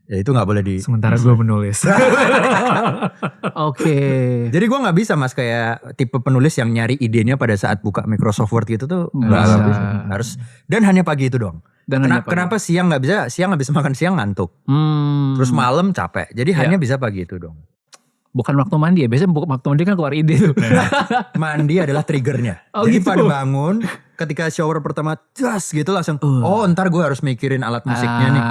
Ya itu nggak boleh di. Sementara gue menulis. Oke. Jadi gue nggak bisa mas kayak tipe penulis yang nyari idenya pada saat buka Microsoft Word gitu tuh nggak bisa. bisa. Harus dan hanya pagi itu doang. Dan hanya pagi. Kenapa siang nggak bisa? Siang nggak bisa makan siang ngantuk. Terus malam capek. Jadi hanya bisa pagi itu dong. Bukan waktu mandi ya. Biasanya waktu mandi kan keluar ide tuh. Mandi adalah triggernya. Oh, jadi gitu. pada bangun ketika shower pertama jas gitu langsung. Oh ntar gue harus mikirin alat musiknya nih.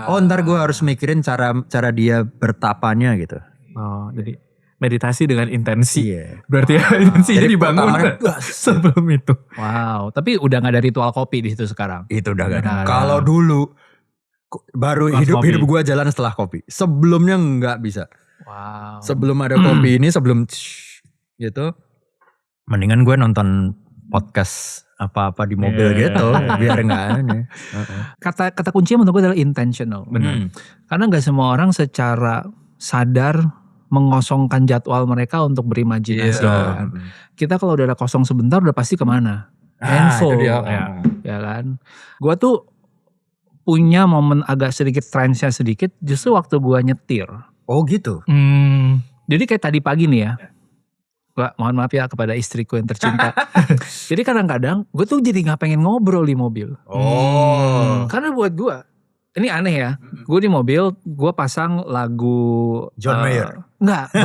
Oh ntar gue harus mikirin cara dia bertapanya gitu. Oh, jadi meditasi dengan intensi. Iya. Berarti ya intensinya Jadi dibangun pertamanya, sebelum itu. Wow. Tapi udah gak ada ritual kopi di situ sekarang. Itu udah gak Udah ada. ada. Kalau dulu baru Pas hidup kopi. gue jalan setelah kopi. Sebelumnya nggak bisa. Wow. Sebelum ada kopi ini sebelum gitu. Mendingan gue nonton podcast apa-apa di mobil gitu biar nggak aneh. Kata kuncinya menurut gue adalah intentional. Benar. Karena gak semua orang secara sadar mengosongkan jadwal mereka untuk berimajinasi. Iya. Kita kalau udah ada kosong sebentar udah pasti kemana? Itu Handphone. dia. Ya kan. Gue tuh punya momen agak sedikit trance-nya sedikit justru waktu gue nyetir. Oh gitu. Jadi kayak tadi pagi nih ya. Gua mohon maaf ya kepada istriku yang tercinta. Jadi kadang-kadang gue tuh jadi gak pengen ngobrol di mobil. Oh. Karena buat gue, ini aneh ya. Gue di mobil, gue pasang lagu John Mayer. Enggak,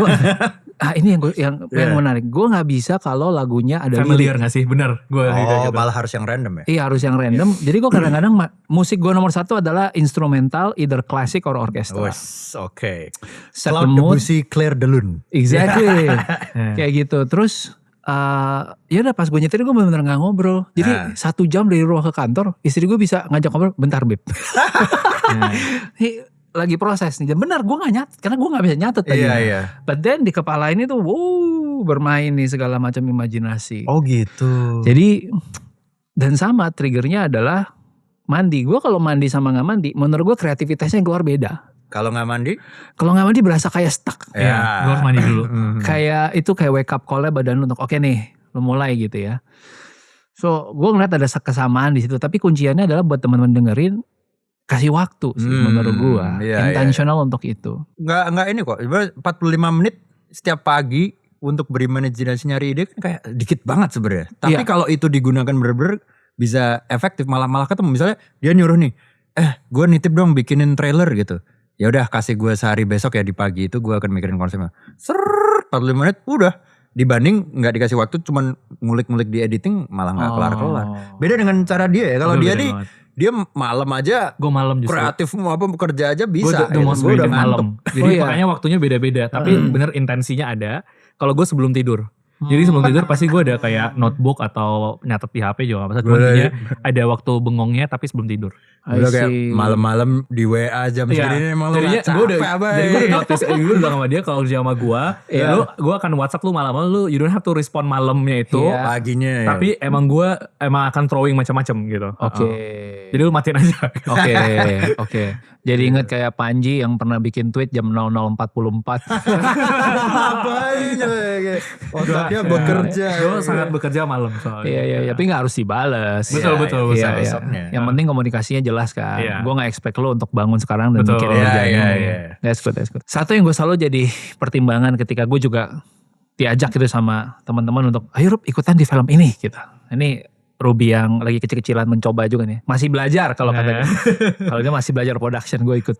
ini yang menarik. Gue nggak bisa kalau lagunya ada Familiar lirik. gak sih? Bener. Gue Oh, malah harus yang random ya. Iya harus yang random. Jadi gue kadang-kadang musik gue nomor satu adalah instrumental, either classic or orchestra. Oke. Set the Claude mood. Debussy, Claire de Lune. Exactly. Kayak gitu. Terus ya udah pas gue nyetir gue bener-bener gak ngobrol. Jadi 1 jam dari rumah ke kantor, istri gue bisa ngajak ngobrol, bentar beb. Lagi proses nih. Dan benar gue gak nyatet, karena gue gak bisa nyatet tadi. Iya. But then di kepala ini tuh bermain nih segala macam imajinasi. Oh gitu. Jadi dan sama triggernya adalah mandi. Gue kalau mandi sama gak mandi, menurut gue kreativitasnya keluar beda. Kalau nggak mandi? Kalau gak mandi berasa kayak stuck. Iya, gue harus mandi dulu. Kayak itu kayak wake up call-nya badan lu untuk oke nih, lu mulai gitu ya. So gue ngeliat ada kesamaan di situ. Tapi kunciannya adalah buat teman-teman dengerin, kasih waktu sih menurut gue. Intentional untuk itu. Nggak ini kok. 45 menit setiap pagi untuk berimajinasi nyari ide kan kayak dikit banget sebenarnya. Tapi kalau itu digunakan bener-bener bisa efektif, malah ketemu. Misalnya dia nyuruh nih, gue nitip dong bikinin trailer gitu. Ya udah kasih gue sehari besok ya di pagi itu gue akan mikirin konsepnya. 45 menit udah. Dibanding nggak dikasih waktu cuman ngulik-ngulik di editing malah nggak kelar-kelar. Beda dengan cara dia ya. Kalau dia nih dia malam aja. Gue malam justru. Kreatif mau apa bekerja aja bisa. Gue udah malam. Jadi makanya waktunya beda-beda. Tapi bener intensinya ada. Kalau gue sebelum tidur. Jadi sebelum tidur pasti gue ada kayak notebook atau nyatet di HP juga gak masalah. Ada waktu bengongnya tapi sebelum tidur. Udah kayak malam-malam di WA jam segini nih malam jadinya gue udah notice gue udah sama dia kalau kerja sama gue. Gue akan WhatsApp lu malam-malam lu you don't have to respond malamnya itu. Paginya ya. Tapi emang gue akan throwing macam-macam gitu. Oke. Jadi lu matiin aja. Oke. Jadi inget kayak Panji yang pernah bikin tweet jam 00.44. Ngapain otaknya bekerja. Gue sangat bekerja malam soalnya. Iya. Tapi gak harus dibales. Betul. Iya. Yang penting komunikasinya jelas kan. Gue gak expect lo untuk bangun sekarang dan mikirin kerjanya. That's good. Satu yang gue selalu jadi pertimbangan ketika gue juga diajak gitu sama teman-teman untuk ayo Rup ikutan di film ini gitu. Ini Ruby yang lagi kecil-kecilan mencoba juga nih. Masih belajar kalau katanya. Kalau dia masih belajar production gue ikut.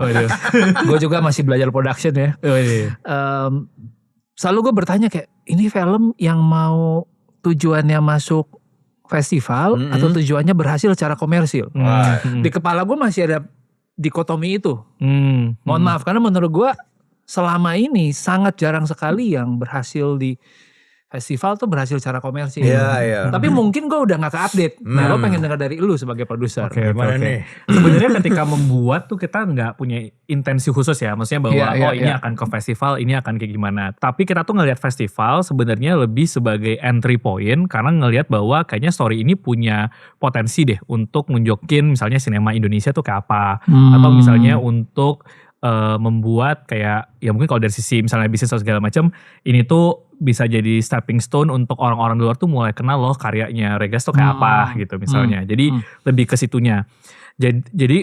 Gue juga masih belajar production ya. selalu gue bertanya kayak ini film yang mau tujuannya masuk festival atau tujuannya berhasil secara komersil. Di kepala gue masih ada dikotomi itu. Mohon maaf karena menurut gue selama ini sangat jarang sekali yang berhasil di festival tuh berhasil secara komersil. Tapi mungkin gue udah gak ke-update. Nah, gue pengen dengar dari lu sebagai produser. Gimana nih? Sebenarnya ketika membuat tuh kita nggak punya intensi khusus ya. Maksudnya bahwa ini akan ke festival, ini akan kayak gimana. Tapi kita tuh ngelihat festival sebenarnya lebih sebagai entry point karena ngelihat bahwa kayaknya story ini punya potensi deh untuk nunjukin misalnya sinema Indonesia tuh kayak apa. Atau misalnya untuk membuat kayak ya mungkin kalau dari sisi misalnya bisnis atau segala macam ini tuh bisa jadi stepping stone untuk orang-orang luar tuh mulai kenal loh karyanya Regas tuh kayak apa gitu misalnya. Jadi lebih ke situnya. Jadi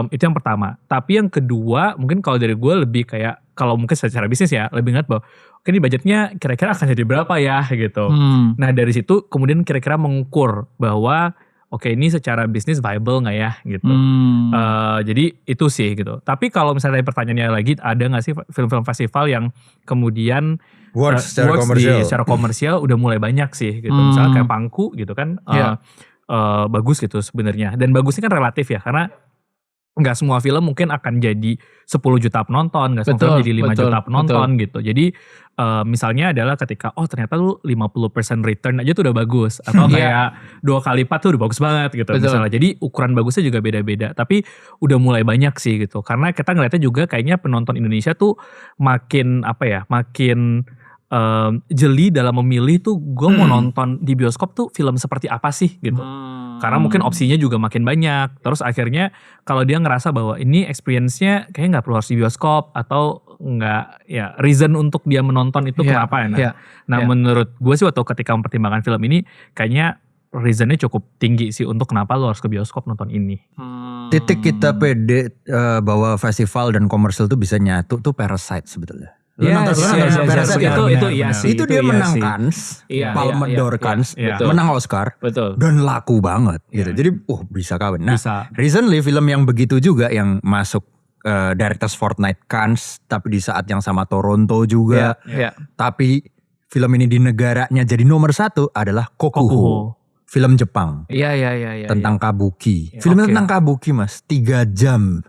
itu yang pertama. Tapi yang kedua mungkin kalau dari gue lebih kayak kalau mungkin secara bisnis ya lebih ingat bahwa oke ini budgetnya kira-kira akan jadi berapa ya gitu. Nah dari situ kemudian kira-kira mengukur bahwa oke ini secara bisnis viable gak ya gitu. Jadi itu sih gitu. Tapi kalau misalnya pertanyaannya lagi ada gak sih film-film festival yang kemudian works secara komersial udah mulai banyak sih gitu. Misalnya kayak Pangku gitu kan bagus gitu sebenarnya. Dan bagusnya kan relatif ya karena gak semua film mungkin akan jadi 10 juta penonton, gak semua film jadi 5 juta penonton gitu. Jadi misalnya adalah ketika ternyata lu 50% return aja tuh udah bagus. Atau kayak 2 kali lipat tuh udah bagus banget gitu misalnya. Jadi ukuran bagusnya juga beda-beda. Tapi udah mulai banyak sih gitu. Karena kita ngeliatnya juga kayaknya penonton Indonesia tuh makin makin jeli dalam memilih tuh gue mau nonton di bioskop tuh film seperti apa sih gitu. Karena mungkin opsinya juga makin banyak. Terus akhirnya kalau dia ngerasa bahwa ini experience-nya kayaknya gak perlu harus di bioskop. Atau gak ya reason untuk dia menonton itu kenapa ya. Nah menurut gue sih waktu ketika mempertimbangkan film ini kayaknya reasonnya cukup tinggi sih untuk kenapa lo harus ke bioskop nonton ini. Titik kita pede bahwa festival dan komersil tuh bisa nyatu tuh Parasite sebetulnya. Itu dia menang Cannes, Palme d'Or Cannes, menang Oscar, dan laku banget gitu. Jadi bisa kawin. Nah, recently film yang begitu juga yang masuk Directors Fortnight Cannes, tapi di saat yang sama Toronto juga. Tapi film ini di negaranya jadi nomor 1 adalah Kokuho. Film Jepang. Tentang kabuki. Filmnya tentang kabuki mas. 3 jam.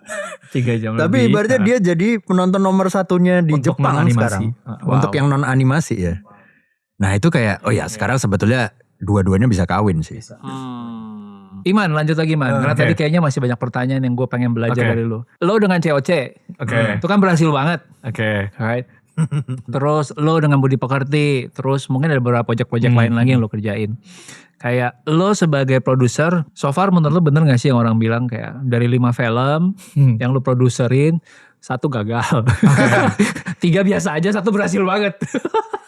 3 jam Tapi lebih. ibaratnya dia jadi penonton nomor 1-nya di untuk Jepang sekarang. Untuk yang non animasi ya. Nah itu kayak sekarang sebetulnya dua-duanya bisa kawin sih. Iman lanjut lagi Man. Karena tadi kayaknya masih banyak pertanyaan yang gue pengen belajar dari lo. Lo dengan COC. Itu kan berhasil banget. Right? Terus lo dengan Budi Pekerti. Terus mungkin ada beberapa project-project lain lagi yang lo kerjain. Kayak lo sebagai produser, so far menurut lo bener gak sih yang orang bilang kayak dari 5 film yang lo produserin, 1 gagal. 3 biasa aja, 1 berhasil banget.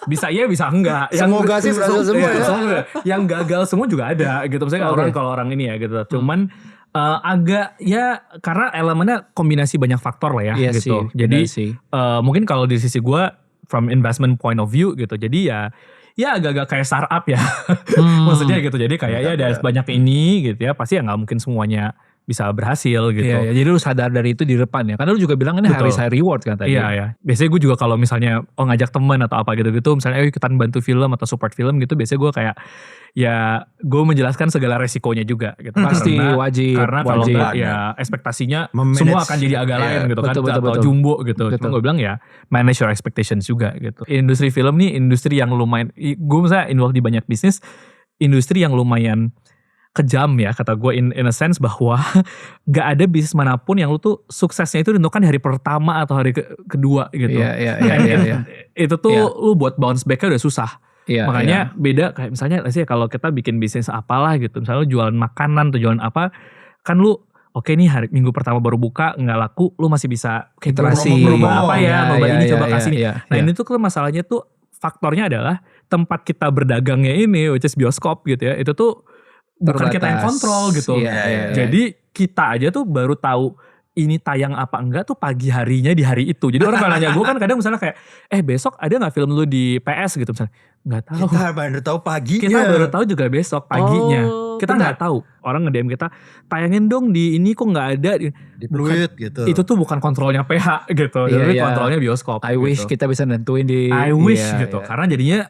Bisa iya bisa enggak. Semoga sih berhasil semua ya. Yang gagal semua juga ada gitu. Misalnya kalau orang ini ya gitu. Cuman agak ya karena elemennya kombinasi banyak faktor lah ya gitu. Jadi mungkin kalau di sisi gue from investment point of view gitu. Jadi ya agak-agak kayak startup ya. Maksudnya gitu. Jadi kayak ya ada banyak ini gitu ya. Pasti ya gak mungkin semuanya bisa berhasil gitu. Iya, jadi lu sadar dari itu di depan ya. Karena lu juga bilang ini harus high reward kan tadi. Iya. Biasanya gue juga kalau misalnya ngajak teman atau apa gitu-gitu. Misalnya kita bantu film atau support film gitu. Biasanya gue kayak ya gue menjelaskan segala resikonya juga gitu. Pasti wajib. Karena kalau enggak ya ekspektasinya semua akan jadi agak lain gitu kan. Atau jumbo gitu. Cuma gue bilang ya manage your expectations juga gitu. Industri film nih industri yang lumayan. Gue misalnya involved di banyak bisnis. Industri yang lumayan kejam ya kata gue in a sense bahwa gak ada bisnis manapun yang lu tuh suksesnya itu ditentukan hari pertama atau hari kedua gitu. Iya. Itu tuh lu buat bounce back-nya udah susah. Makanya beda kayak misalnya kalau kita bikin bisnis apalah gitu. Misalnya lu jualan makanan atau jualan apa. Kan lu oke nih hari minggu pertama baru buka gak laku. Lu masih bisa iterasi. Berubah apa ya. Coba ini coba kasih nih. Nah ini tuh masalahnya tuh faktornya adalah tempat kita berdagangnya ini which is bioskop gitu ya. Itu tuh bukan kita yang kontrol gitu. Jadi kita aja tuh baru tahu ini tayang apa enggak tuh pagi harinya di hari itu. Jadi orang kalau nanya gue kan kadang misalnya kayak besok ada gak film lu di PS gitu misalnya. Gak tahu. Kita baru tahu paginya. Kita baru tahu juga besok paginya. kita nggak tahu. Orang nge-DM kita, tayangin dong di ini kok nggak ada. Di Pluit gitu. Itu tuh bukan kontrolnya PH gitu, Iya, tapi iya. kontrolnya bioskop. I wish gitu. kita bisa nentuin di. I wish Iya, gitu. iya. Karena jadinya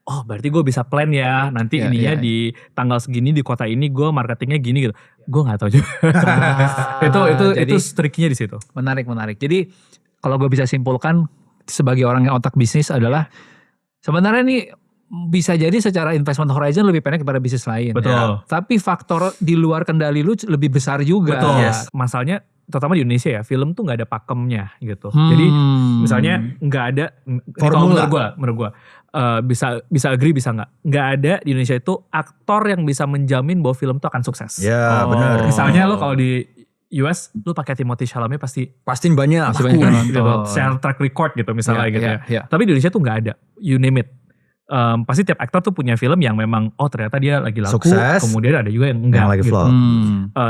oh berarti gue bisa plan ya. Nanti Iya, ininya iya. di tanggal segini di kota ini gue marketingnya gini gitu. Gue nggak tahu juga. itu striknya di situ. Menarik. Jadi kalau gue bisa simpulkan sebagai orang yang otak bisnis adalah sebenarnya nih bisa jadi secara investment horizon lebih pendek daripada bisnis lain. Betul. Tapi faktor di luar kendali lu lebih besar juga. Betul. Yes. Masalahnya terutama di Indonesia ya, film tuh nggak ada pakemnya gitu. Jadi misalnya nggak ada Formula. menurut gua bisa agree bisa nggak ada di Indonesia itu aktor yang bisa menjamin bahwa film tuh akan sukses. Ya benar. Misalnya lo kalau di US lu pakai Timothée Chalamet pasti Pastiin banyak. Masih banyak yang nonton. gitu, share track record gitu misalnya gitu ya. Iya. Tapi di Indonesia tuh nggak ada, you name it. Pasti tiap aktor tuh punya film yang memang ternyata dia lagi laku, Sukses. kemudian ada juga yang enggak Yang lagi gitu. flop.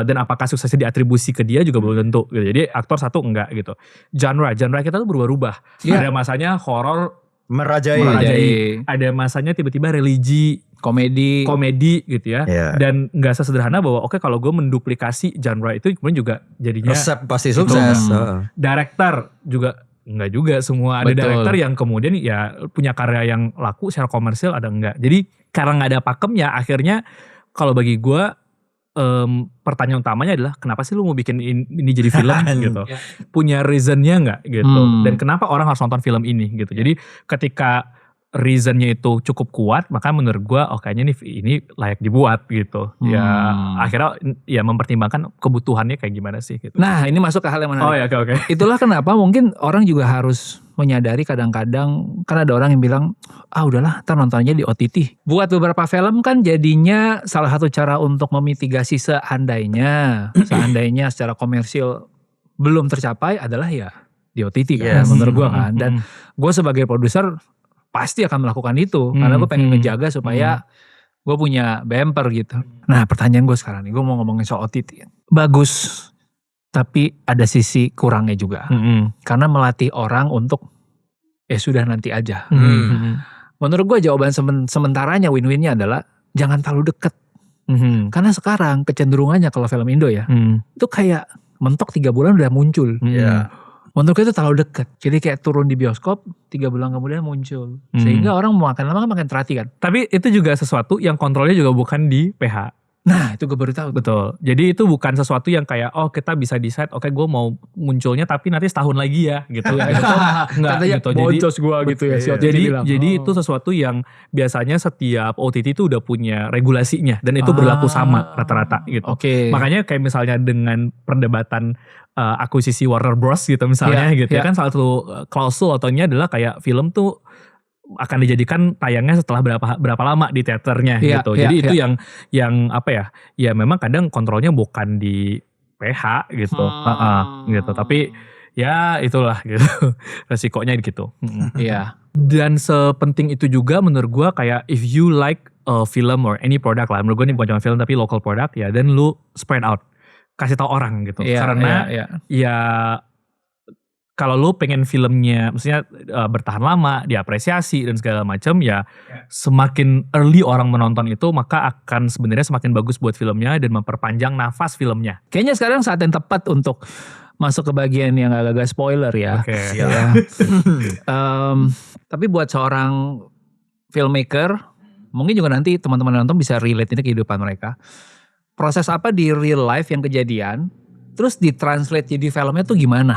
Dan apakah suksesnya diatribusi ke dia juga belum tentu gitu. Jadi aktor satu enggak gitu. Genre kita tuh berubah-ubah. Iya. Ada masanya horor, Merajai. ada masanya tiba-tiba religi, komedi gitu ya. Iya. Dan nggak sesederhana bahwa oke kalau gue menduplikasi genre itu kemudian juga jadinya Resep pasti sukses. director juga enggak juga semua. Ada Betul. director yang kemudian ya punya karya yang laku secara komersil, ada enggak. Jadi karena nggak ada pakemnya akhirnya kalau bagi gue pertanyaan utamanya adalah kenapa sih lu mau bikin ini jadi film gitu. Punya reasonnya enggak gitu. Dan kenapa orang harus nonton film ini gitu. Jadi ketika reasonnya itu cukup kuat, maka menurut gue kayaknya nih ini layak dibuat gitu. Ya akhirnya ya mempertimbangkan kebutuhannya kayak gimana sih gitu. Nah ini masuk ke hal yang menarik. Oh ya oke. Itulah kenapa mungkin orang juga harus menyadari kadang-kadang kan ada orang yang bilang udahlah ntar nontonnya di OTT. Buat beberapa film kan jadinya salah satu cara untuk memitigasi seandainya secara komersil belum tercapai adalah ya di OTT kan Yes. menurut gue kan. Dan gue sebagai produser pasti akan melakukan itu karena gue pengen ngejaga supaya gue punya bumper gitu. Nah pertanyaan gue sekarang nih, gue mau ngomongin soal OTT. Bagus, tapi ada sisi kurangnya juga. Karena melatih orang untuk sudah nanti aja. Menurut gue jawaban sementaranya win-winnya adalah jangan terlalu deket. Karena sekarang kecenderungannya kalau film Indo ya, itu kayak mentok 3 bulan udah muncul. Iya. Menurut gue itu terlalu dekat. Jadi kayak turun di bioskop 3 bulan kemudian muncul. Sehingga orang makin lama makin terhati kan. Tapi itu juga sesuatu yang kontrolnya juga bukan di PH. Nah itu gue baru tahu. Betul. Jadi itu bukan sesuatu yang kayak kita bisa decide oke gue mau munculnya tapi nanti setahun lagi ya gitu. Enggak gitu. Boncos gue gitu ya. Si OTT bilang. Jadi itu sesuatu yang biasanya setiap OTT itu udah punya regulasinya dan itu berlaku sama rata-rata gitu. Oke. Makanya kayak misalnya dengan perdebatan akuisisi Warner Bros gitu misalnya gitu ya kan salah satu klausul ataunya adalah kayak film tuh akan dijadikan tayangnya setelah berapa lama di teaternya gitu. Jadi itu yang apa ya? Ya memang kadang kontrolnya bukan di PH gitu. Gitu. Tapi ya itulah gitu. Resikonya gitu. Iya. Dan sepenting itu juga menurut gua kayak if you like a film or any product lah. Menurut gua ini bukan cuma film tapi local product ya, then lu spread out. Kasih tahu orang gitu. Karena ya kalau lu pengen filmnya maksudnya bertahan lama, diapresiasi dan segala macam ya semakin early orang menonton itu maka akan sebenarnya semakin bagus buat filmnya dan memperpanjang nafas filmnya. Kayaknya sekarang saat yang tepat untuk masuk ke bagian yang agak-agak spoiler ya. Oke. Ya. Tapi buat seorang filmmaker, mungkin juga nanti teman-teman nonton bisa relate ini ke kehidupan mereka. Proses apa di real life yang kejadian, terus ditranslate jadi filmnya tuh gimana?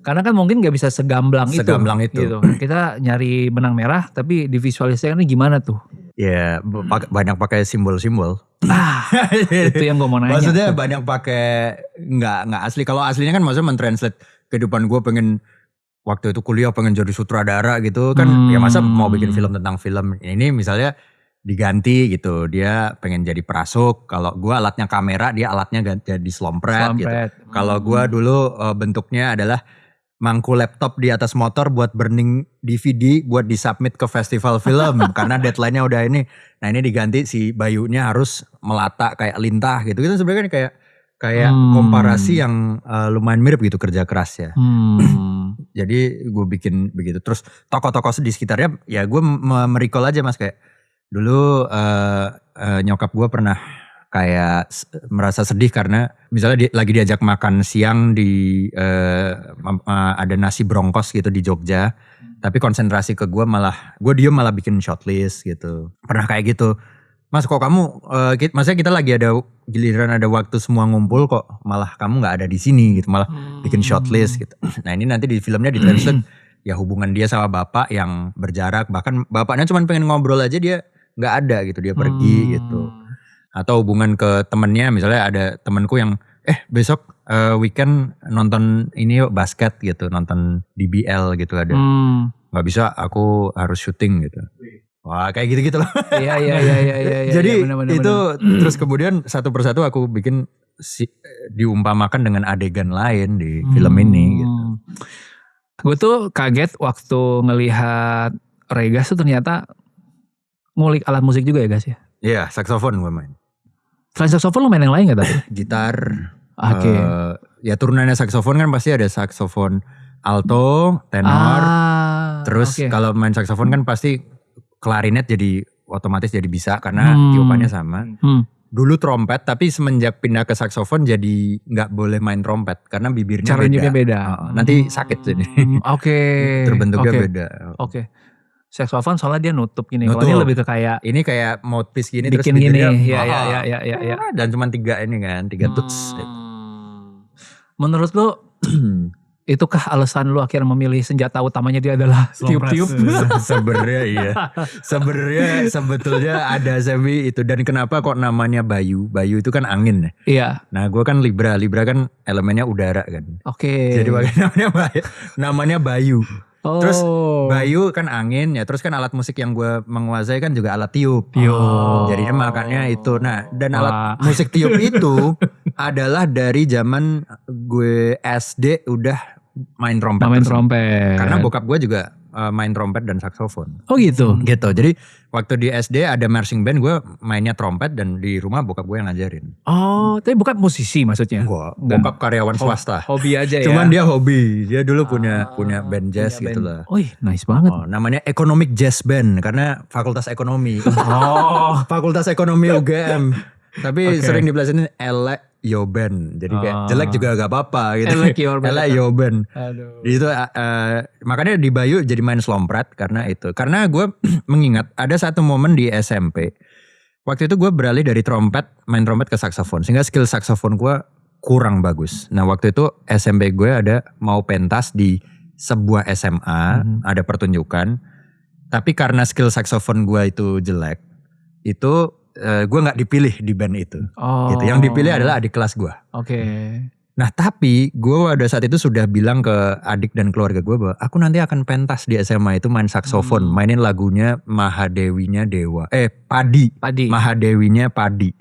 Karena kan mungkin gak bisa segamblang itu. Gitu. Kita nyari benang merah, tapi divisualisasikannya gimana tuh? Ya banyak pakai simbol-simbol. Itu yang gue mau nanya. Maksudnya banyak pakai nggak asli. Kalau aslinya kan maksudnya mentranslate kehidupan gue pengen waktu itu kuliah pengen jadi sutradara gitu kan. Ya masa mau bikin film tentang film ini misalnya diganti gitu. Dia pengen jadi perasuk. Kalau gue alatnya kamera, dia alatnya jadi slompret. Gitu. Kalau gue dulu bentuknya adalah mangku laptop di atas motor buat burning DVD buat disubmit ke festival film karena deadline-nya udah ini. Nah ini diganti si bayunya harus melata kayak lintah gitu. Itu sebenarnya kan kayak komparasi yang lumayan mirip gitu kerja keras ya. Jadi gue bikin begitu. Terus tokoh-tokoh di sekitarnya ya gue merecall aja mas kayak Dulu nyokap gue pernah kayak merasa sedih karena misalnya lagi diajak makan siang di ada nasi brongkos gitu di Jogja, tapi konsentrasi ke gue diem malah bikin shortlist gitu. Pernah kayak gitu. Mas kok kamu, maksudnya kita lagi ada giliran ada waktu semua ngumpul kok malah kamu nggak ada di sini gitu, malah bikin shortlist gitu. Nah ini nanti di filmnya ditranslate ya hubungan dia sama bapak yang berjarak, bahkan bapaknya cuma pengen ngobrol aja dia nggak ada gitu, dia pergi gitu. Atau hubungan ke temennya, misalnya ada temenku yang besok weekend nonton ini yuk basket gitu, nonton DBL gitu ada. Nggak bisa, aku harus syuting gitu. Wah kayak gitu-gitu loh. Iya. Jadi bener. itu terus kemudian satu persatu aku bikin diumpamakan dengan adegan lain di film ini gitu. Gue tuh kaget waktu ngelihat Regas tuh ternyata ngulik alat musik juga ya guys ya? Iya, saksofon gue main. Selain saksofon lu main yang lain gak tadi? Gitar. Oke. Ya turunannya saksofon kan pasti ada saksofon alto, tenor. Terus kalau main saksofon kan pasti klarinet jadi otomatis jadi bisa karena tiupannya sama. Dulu trompet, tapi semenjak pindah ke saksofon jadi nggak boleh main trompet karena bibirnya cara beda. beda. Nanti sakit sini. Oke. Terbentuknya beda. Oke. Saksofon soalnya dia nutup gini. Kalau ini lebih ke kayak ini kayak mouthpiece gini bikin terus gini. bibirnya. Ya. Dan cuma 3 ini kan, 3 tuts. Menurut lu itukah alasan lu akhirnya memilih senjata utamanya dia adalah tiup-tiup? Sebenarnya iya. Sebetulnya ada Semi itu, dan kenapa kok namanya Bayu? Bayu itu kan angin ya. Iya. Nah gue kan Libra kan elemennya udara kan. Oke. Jadi namanya Bayu. Terus Bayu kan angin ya, terus kan alat musik yang gue menguasai kan juga alat tiup. Jadinya makanya itu. Nah dan alat musik tiup itu adalah dari zaman gue SD udah main trompet. Karena bokap gue juga main trompet dan saksofon. Oh gitu. Jadi waktu di SD ada marching band, gue mainnya trompet dan di rumah bokap gue yang ngajarin. Oh, tapi bukan musisi maksudnya? Enggak, bokap karyawan swasta. Hobi aja ya. Cuman dia hobi. Dia dulu punya band jazz gitu lah. Oh, nice banget. Namanya Economic Jazz Band karena fakultas ekonomi. Fakultas ekonomi UGM. Tapi sering dibelajarin elek Yoben, jadi kayak jelek juga gak apa-apa gitu. Elek Yoben. Aduh. Itu makanya di Bayu jadi main slompret karena itu. Karena gue mengingat ada satu momen di SMP. Waktu itu gue beralih dari main trompet ke saksofon. Sehingga skill saksofon gue kurang bagus. Nah waktu itu SMP gue ada mau pentas di sebuah SMA, ada pertunjukan. Tapi karena skill saksofon gue itu jelek, itu gue nggak dipilih di band itu. Gitu. Yang dipilih adalah adik kelas gue. Oke. Nah tapi gue pada saat itu sudah bilang ke adik dan keluarga gue bahwa aku nanti akan pentas di SMA itu main saksofon, mainin lagunya Mahadewinya Dewa. Padi. Mahadewinya Padi.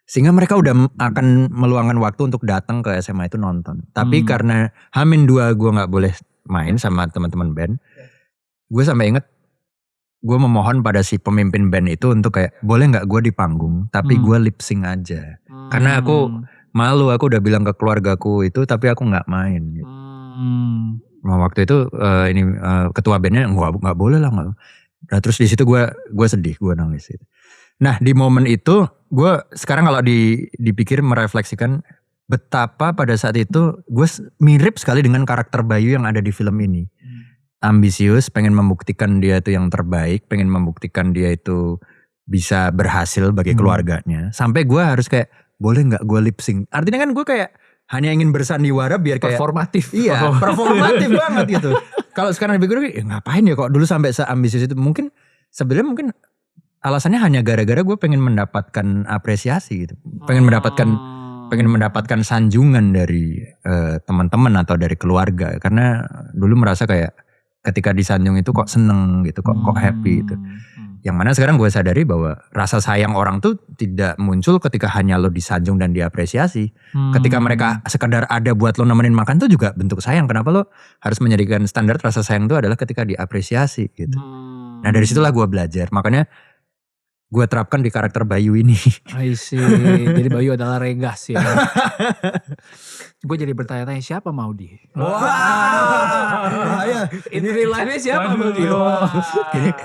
Sehingga mereka udah akan meluangkan waktu untuk datang ke SMA itu nonton. Tapi karena H-2 gue nggak boleh main sama teman-teman band, gue sampai inget gue memohon pada si pemimpin band itu untuk kayak boleh nggak gue di panggung tapi gue lip sync aja karena aku malu, aku udah bilang ke keluargaku itu tapi aku nggak main gitu. Nah, waktu itu ketua bandnya nggak boleh lah nggak. Nah terus di situ gue sedih, gue nangis gitu. Nah di momen itu gue sekarang kalau dipikir merefleksikan betapa pada saat itu gue mirip sekali dengan karakter Bayu yang ada di film ini. Ambisius, pengen membuktikan dia itu yang terbaik, pengen membuktikan dia itu bisa berhasil bagi keluarganya. Sampai gue harus kayak, boleh gak gue lip sync? Artinya kan gue kayak hanya ingin bersandiwara biar kayak performatif. Iya, performatif banget gitu. Kalau sekarang lebih gue ngapain ya kok dulu sampai seambisius itu. Mungkin sebenarnya alasannya hanya gara-gara gue pengen mendapatkan apresiasi gitu. Pengen mendapatkan sanjungan dari teman-teman atau dari keluarga. Karena dulu merasa kayak ketika disanjung itu kok seneng gitu, kok happy gitu. Yang mana sekarang gue sadari bahwa rasa sayang orang tuh tidak muncul ketika hanya lo disanjung dan diapresiasi. Ketika mereka sekedar ada buat lo nemenin makan tuh juga bentuk sayang. Kenapa lo harus menjadikan standar rasa sayang itu adalah ketika diapresiasi gitu. Nah dari situlah gue belajar. Makanya gue terapkan di karakter Bayu ini. I see. Jadi Bayu adalah Regas ya. Gue jadi bertanya-tanya siapa Maudi? Ya, Ini real life-nya siapa Maudi?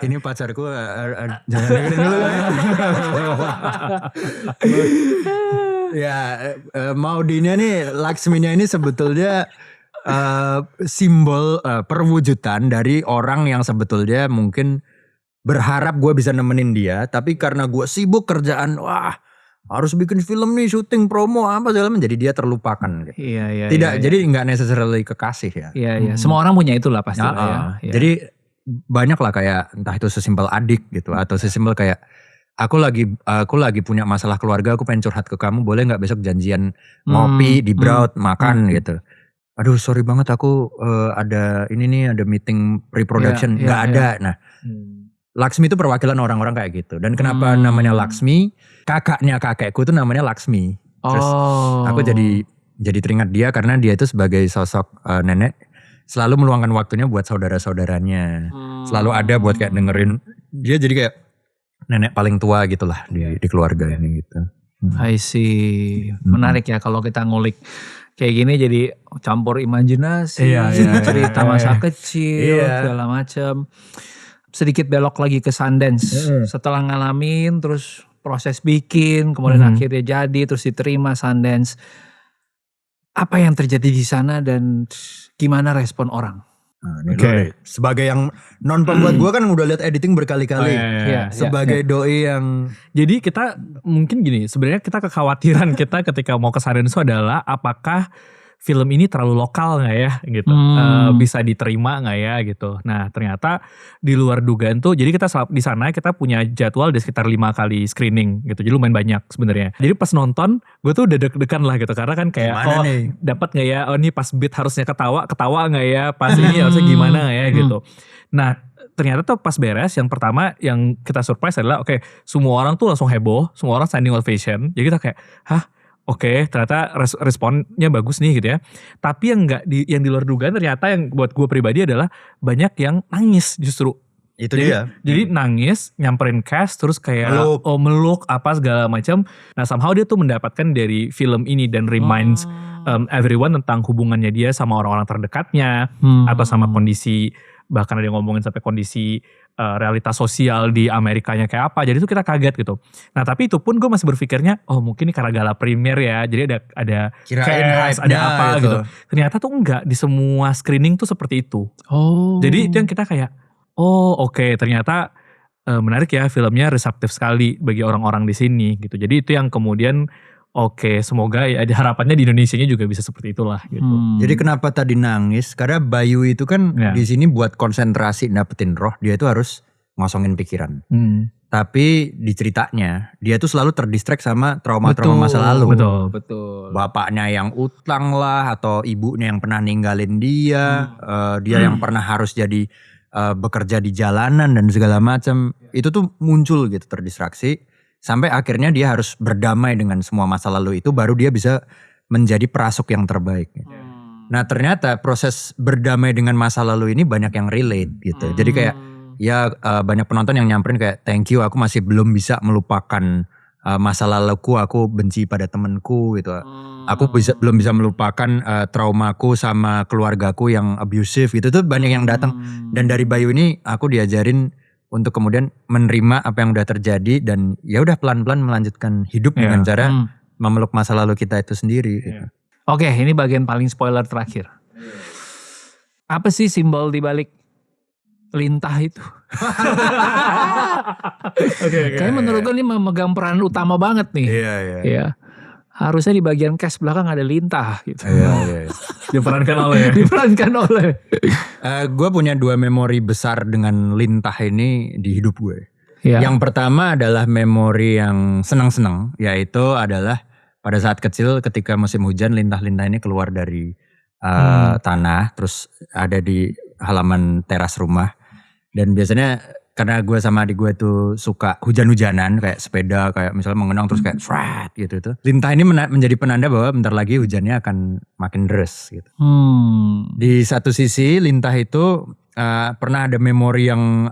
ini pacarku, jangan dengerin dulu. Ya, Maudinya nih, Laksminya ini sebetulnya simbol perwujudan dari orang yang sebetulnya mungkin berharap gue bisa nemenin dia, tapi karena gue sibuk kerjaan, harus bikin film nih, syuting, promo apa segala macam, jadi dia terlupakan. Gitu. Iya. Tidak, jadi nggak necessarily kekasih ya. Iya. Semua orang punya itulah pasti lah ya. Jadi banyak lah kayak entah itu sesimpel adik gitu, atau sesimpel kayak aku lagi punya masalah keluarga, aku pengen curhat ke kamu, boleh nggak besok janjian ngopi di Braut makan gitu. Aduh sorry banget aku ada ini nih, ada meeting pre-production, nggak ada. Nah. Laksmi itu perwakilan orang-orang kayak gitu. Dan kenapa namanya Laksmi? Kakaknya kakekku itu namanya Laksmi. Terus aku jadi teringat dia karena dia itu sebagai sosok nenek selalu meluangkan waktunya buat saudara-saudaranya. Selalu ada buat kayak dengerin. Dia jadi kayak nenek paling tua gitulah di keluarga ini gitu. I see. Menarik ya kalau kita ngulik kayak gini, jadi campur imajinasi, cerita masa kecil, segala macam. Sedikit belok lagi ke Sundance. Setelah ngalamin terus proses bikin, kemudian akhirnya jadi, terus diterima Sundance. Apa yang terjadi di sana dan gimana respon orang? Sebagai yang non pembuat, gue kan udah lihat editing berkali-kali. Sebagai doi yang, jadi kita mungkin gini, sebenarnya kita kekhawatiran kita ketika mau ke Sundance adalah apakah film ini terlalu lokal gak ya gitu, bisa diterima gak ya gitu. Nah ternyata di luar dugaan tuh, jadi kita di sana kita punya jadwal di sekitar 5 kali screening gitu, jadi lumayan banyak sebenarnya. Jadi pas nonton gue tuh udah deg-degan lah gitu, karena kan kayak dapat gak ya, ini pas beat harusnya ketawa gak ya, pas ini harusnya gimana gak ya gitu. Nah ternyata tuh pas beres, yang pertama yang kita surprise adalah semua orang tuh langsung heboh, semua orang standing ovation. Jadi kita kayak ternyata responnya bagus nih gitu ya. Tapi yang di luar dugaan ternyata yang buat gue pribadi adalah banyak yang nangis justru. Itu dia. Jadi nangis, nyamperin cast, terus kayak meluk apa segala macam. Nah somehow dia tuh mendapatkan dari film ini dan reminds everyone tentang hubungannya dia sama orang-orang terdekatnya, atau sama kondisi, bahkan ada yang ngomongin sampai kondisi realitas sosial di Amerikanya kayak apa. Jadi itu kita kaget gitu. Nah tapi itu pun gue masih berpikirnya, mungkin ini karena gala premier ya, jadi ada cast, ada apa gitu. Ternyata tuh enggak, di semua screening tuh seperti itu. Jadi itu yang kita kayak, ternyata menarik ya, filmnya reseptif sekali bagi orang-orang di sini gitu. Jadi itu yang kemudian semoga ya harapannya di Indonesianya juga bisa seperti itulah gitu. Jadi kenapa tadi nangis? Karena Bayu itu kan di sini buat konsentrasi dapetin roh, dia itu harus ngosongin pikiran. Tapi di ceritanya dia tuh selalu terdistract sama trauma-trauma masa lalu. Betul. Bapaknya yang utang lah, atau ibunya yang pernah ninggalin dia, dia yang pernah harus jadi bekerja di jalanan dan segala macam. Itu tuh muncul gitu, terdistraksi. Sampai akhirnya dia harus berdamai dengan semua masa lalu itu, baru dia bisa menjadi perasuk yang terbaik. Nah ternyata proses berdamai dengan masa lalu ini banyak yang relate gitu. Jadi kayak banyak penonton yang nyamperin kayak, thank you, aku masih belum bisa melupakan masa laluku, aku benci pada temenku gitu. Aku belum bisa melupakan traumaku sama keluargaku yang abusive gitu. Tuh banyak yang datang. Dan dari Bayu ini aku diajarin untuk kemudian menerima apa yang udah terjadi, dan ya udah pelan-pelan melanjutkan hidup dengan cara memeluk masa lalu kita itu sendiri. Gitu. Oke, ini bagian paling spoiler terakhir. Apa sih simbol di balik lintah itu? Kayaknya menurut gue ini memegang peran utama banget nih. Iya. Harusnya di bagian cast belakang ada lintah gitu. Iya. Diperankan oleh. Gue punya 2 memori besar dengan lintah ini di hidup gue. Yang pertama adalah memori yang senang-senang, yaitu adalah pada saat kecil ketika musim hujan, lintah-lintah ini keluar dari tanah, terus ada di halaman teras rumah. Dan biasanya karena gue sama adik gue tuh suka hujan-hujanan, kayak sepeda, kayak misalnya mengenang terus kayak frat gitu tuh. Lintah ini menjadi penanda bahwa bentar lagi hujannya akan makin deras gitu. Di satu sisi lintah itu pernah ada memori yang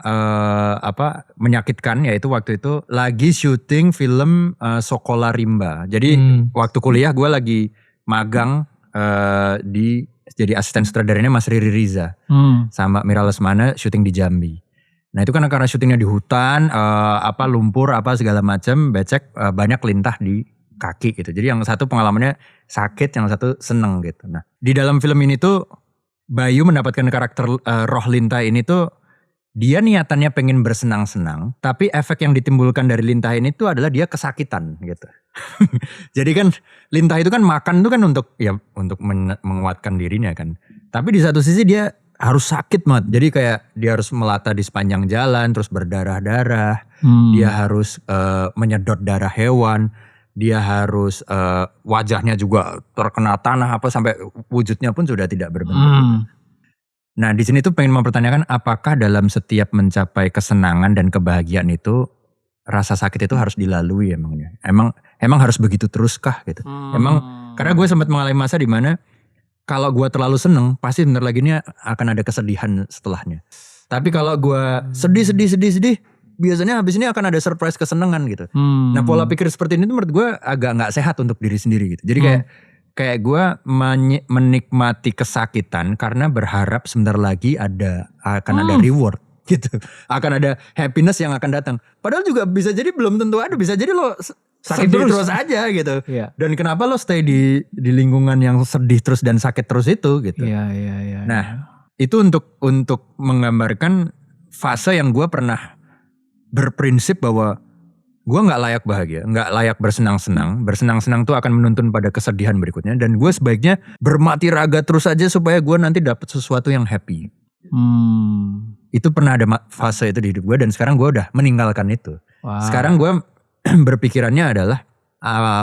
menyakitkan, yaitu waktu itu lagi syuting film Sokola Rimba. Jadi waktu kuliah gue lagi magang jadi asisten sutradaranya Mas Riri Riza sama Mira Lesmana syuting di Jambi. Nah itu kan karena syutingnya di hutan, lumpur segala macam, becek, banyak lintah di kaki gitu. Jadi yang satu pengalamannya sakit, yang satu seneng gitu. Nah di dalam film ini tuh Bayu mendapatkan karakter roh lintah ini tuh dia niatannya pengen bersenang-senang, tapi efek yang ditimbulkan dari lintah ini tuh adalah dia kesakitan gitu. Jadi kan lintah itu kan makan tuh kan untuk menguatkan dirinya kan. Tapi di satu sisi dia harus sakit banget. Jadi kayak dia harus melata di sepanjang jalan, terus berdarah-darah. Dia harus menyedot darah hewan. Dia harus wajahnya juga terkena tanah sampai wujudnya pun sudah tidak berbentuk. Nah di sini tuh pengen mempertanyakan apakah dalam setiap mencapai kesenangan dan kebahagiaan itu rasa sakit itu harus dilalui emangnya? Emang harus begitu terus kah gitu? Karena gue sempat mengalami masa di mana kalau gue terlalu seneng pasti bentar lagi ini akan ada kesedihan setelahnya. Tapi kalau gue sedih biasanya habis ini akan ada surprise kesenangan gitu. Nah pola pikir seperti ini tuh menurut gue agak gak sehat untuk diri sendiri gitu. Jadi kayak gue menikmati kesakitan karena berharap sebentar lagi akan ada reward gitu. Akan ada happiness yang akan datang. Padahal juga bisa jadi belum tentu ada. Bisa jadi lo sakit terus aja gitu. Yeah. Dan kenapa lo stay di lingkungan yang sedih terus dan sakit terus itu gitu. Iya. Nah itu untuk menggambarkan fase yang gue pernah berprinsip bahwa gue gak layak bahagia, gak layak bersenang-senang. Bersenang-senang tuh akan menuntun pada kesedihan berikutnya. Dan gue sebaiknya bermati raga terus aja supaya gue nanti dapat sesuatu yang happy. Itu pernah ada fase itu di hidup gue dan sekarang gue udah meninggalkan itu. Sekarang gue berpikirannya adalah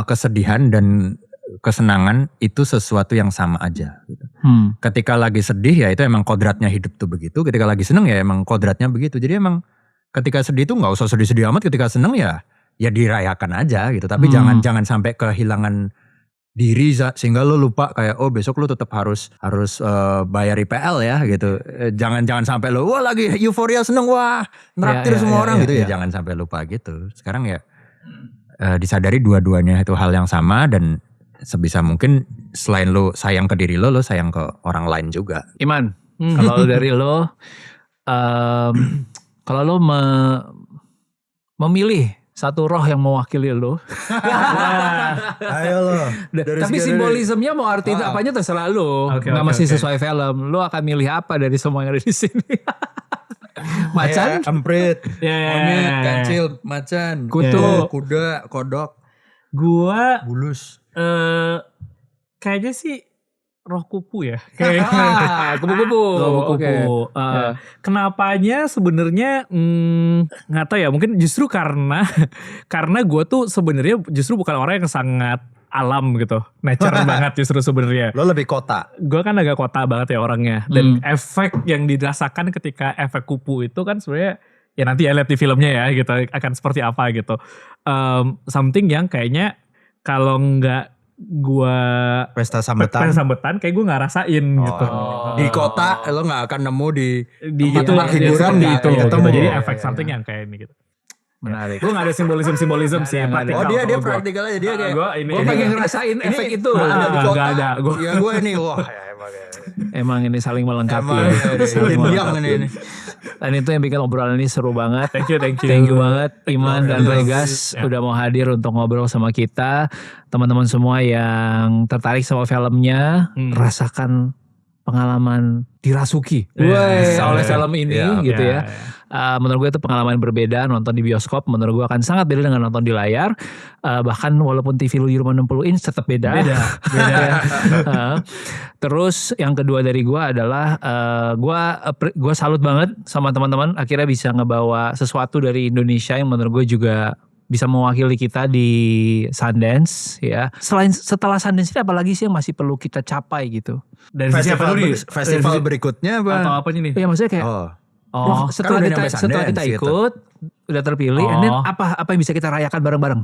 kesedihan dan kesenangan itu sesuatu yang sama aja. Gitu. Ketika lagi sedih ya itu emang kodratnya hidup tuh begitu. Ketika lagi seneng ya emang kodratnya begitu. Jadi emang ketika sedih tuh nggak usah sedih-sedih amat. Ketika seneng ya dirayakan aja gitu. Tapi jangan sampai kehilangan diri sehingga lo lupa kayak besok lo tetap harus bayar IPL ya gitu. Jangan sampai lo lagi euforia seneng nraktir semua orang gitu ya. Jangan sampai lupa gitu. Sekarang ya disadari dua-duanya itu hal yang sama dan sebisa mungkin selain lo sayang ke diri lo sayang ke orang lain juga. Iman, kalau dari lo kalau lo memilih satu roh yang mewakili lo. Ayo lo. Tapi simbolismenya mau arti apanya terserah lo. Nggak mesti sesuai film. Lo akan milih apa dari semua yang ada di sini? Macan? Emprit. Monyet, kancil, macan. Kutu. Kuda, kodok. Gua bulus. Kayaknya sih roh kupu ya. Kupu-kupu. Kenapanya sebenarnya nggak tahu ya. Mungkin justru karena gue tuh sebenarnya justru bukan orang yang sangat alam gitu, nature banget justru sebenarnya. Lo lebih kota. Gue kan agak kota banget ya orangnya. Dan efek yang dirasakan ketika efek kupu itu kan sebenarnya ya nanti ya lihat di filmnya ya gitu akan seperti apa gitu. Something yang kayaknya kalau nggak gue pesta sambutan kayak gue nggak rasain gitu. Di kota lo nggak akan nemu di tempat hiburan gitu. Jadi efek something yang kayak ini gitu. Menarik. Gue gak ada simbolism sih. Praktikal. Dia praktikal aja. Dia kayak gue pengen ngerasain efek itu. Gak ada. Ya gue ini emang ini saling melengkapi. Ini. Dan itu yang bikin obrolan ini seru banget. Thank you banget Iman dan Regas udah mau hadir untuk ngobrol sama kita. Teman-teman semua yang tertarik sama filmnya, rasakan pengalaman dirasuki oleh film ini gitu ya. Menurut gue itu pengalaman berbeda nonton di bioskop. Menurut gue akan sangat beda dengan nonton di layar. Bahkan walaupun TV lu di rumah 60 inch tetap beda. Terus yang kedua dari gue adalah gue salut banget sama teman-teman akhirnya bisa ngebawa sesuatu dari Indonesia yang menurut gue juga bisa mewakili kita di Sundance ya. Setelah Sundance ini apalagi sih yang masih perlu kita capai gitu. Dan festival berikutnya apa? Atau apa nih? Iya maksudnya kayak setelah kita ikut udah terpilih, and then apa yang bisa kita rayakan bareng-bareng?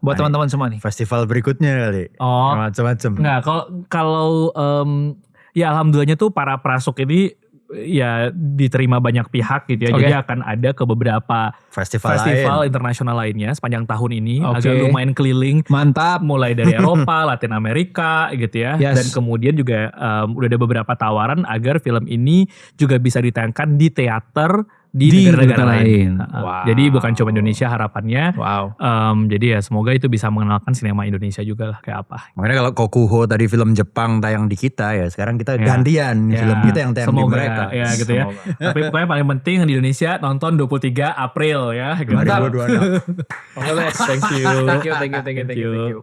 Buat teman-teman semua nih. Festival berikutnya kali. Macam-macam. Nggak, kalau ya alhamdulillahnya tuh para prasuk ini ya diterima banyak pihak gitu ya. Oke. Jadi akan ada ke beberapa festival internasional lainnya sepanjang tahun ini. Oke. Agak lumayan keliling. Mantap. Mulai dari Eropa, Latin Amerika gitu ya. Yes. Dan kemudian juga udah ada beberapa tawaran agar film ini juga bisa ditayangkan di teater di negara-negara lain. Wow. Jadi bukan cuma Indonesia harapannya. Wow. Jadi ya semoga itu bisa mengenalkan sinema Indonesia juga lah kayak apa. Makanya kalau Kokuho tadi film Jepang tayang di kita ya, sekarang kita gantian Ya, film kita yang tayang semoga, di mereka. Ya gitu ya. Tapi pokoknya paling penting di Indonesia nonton 23 April ya. Gitu. 2026. Thank you. Thank you.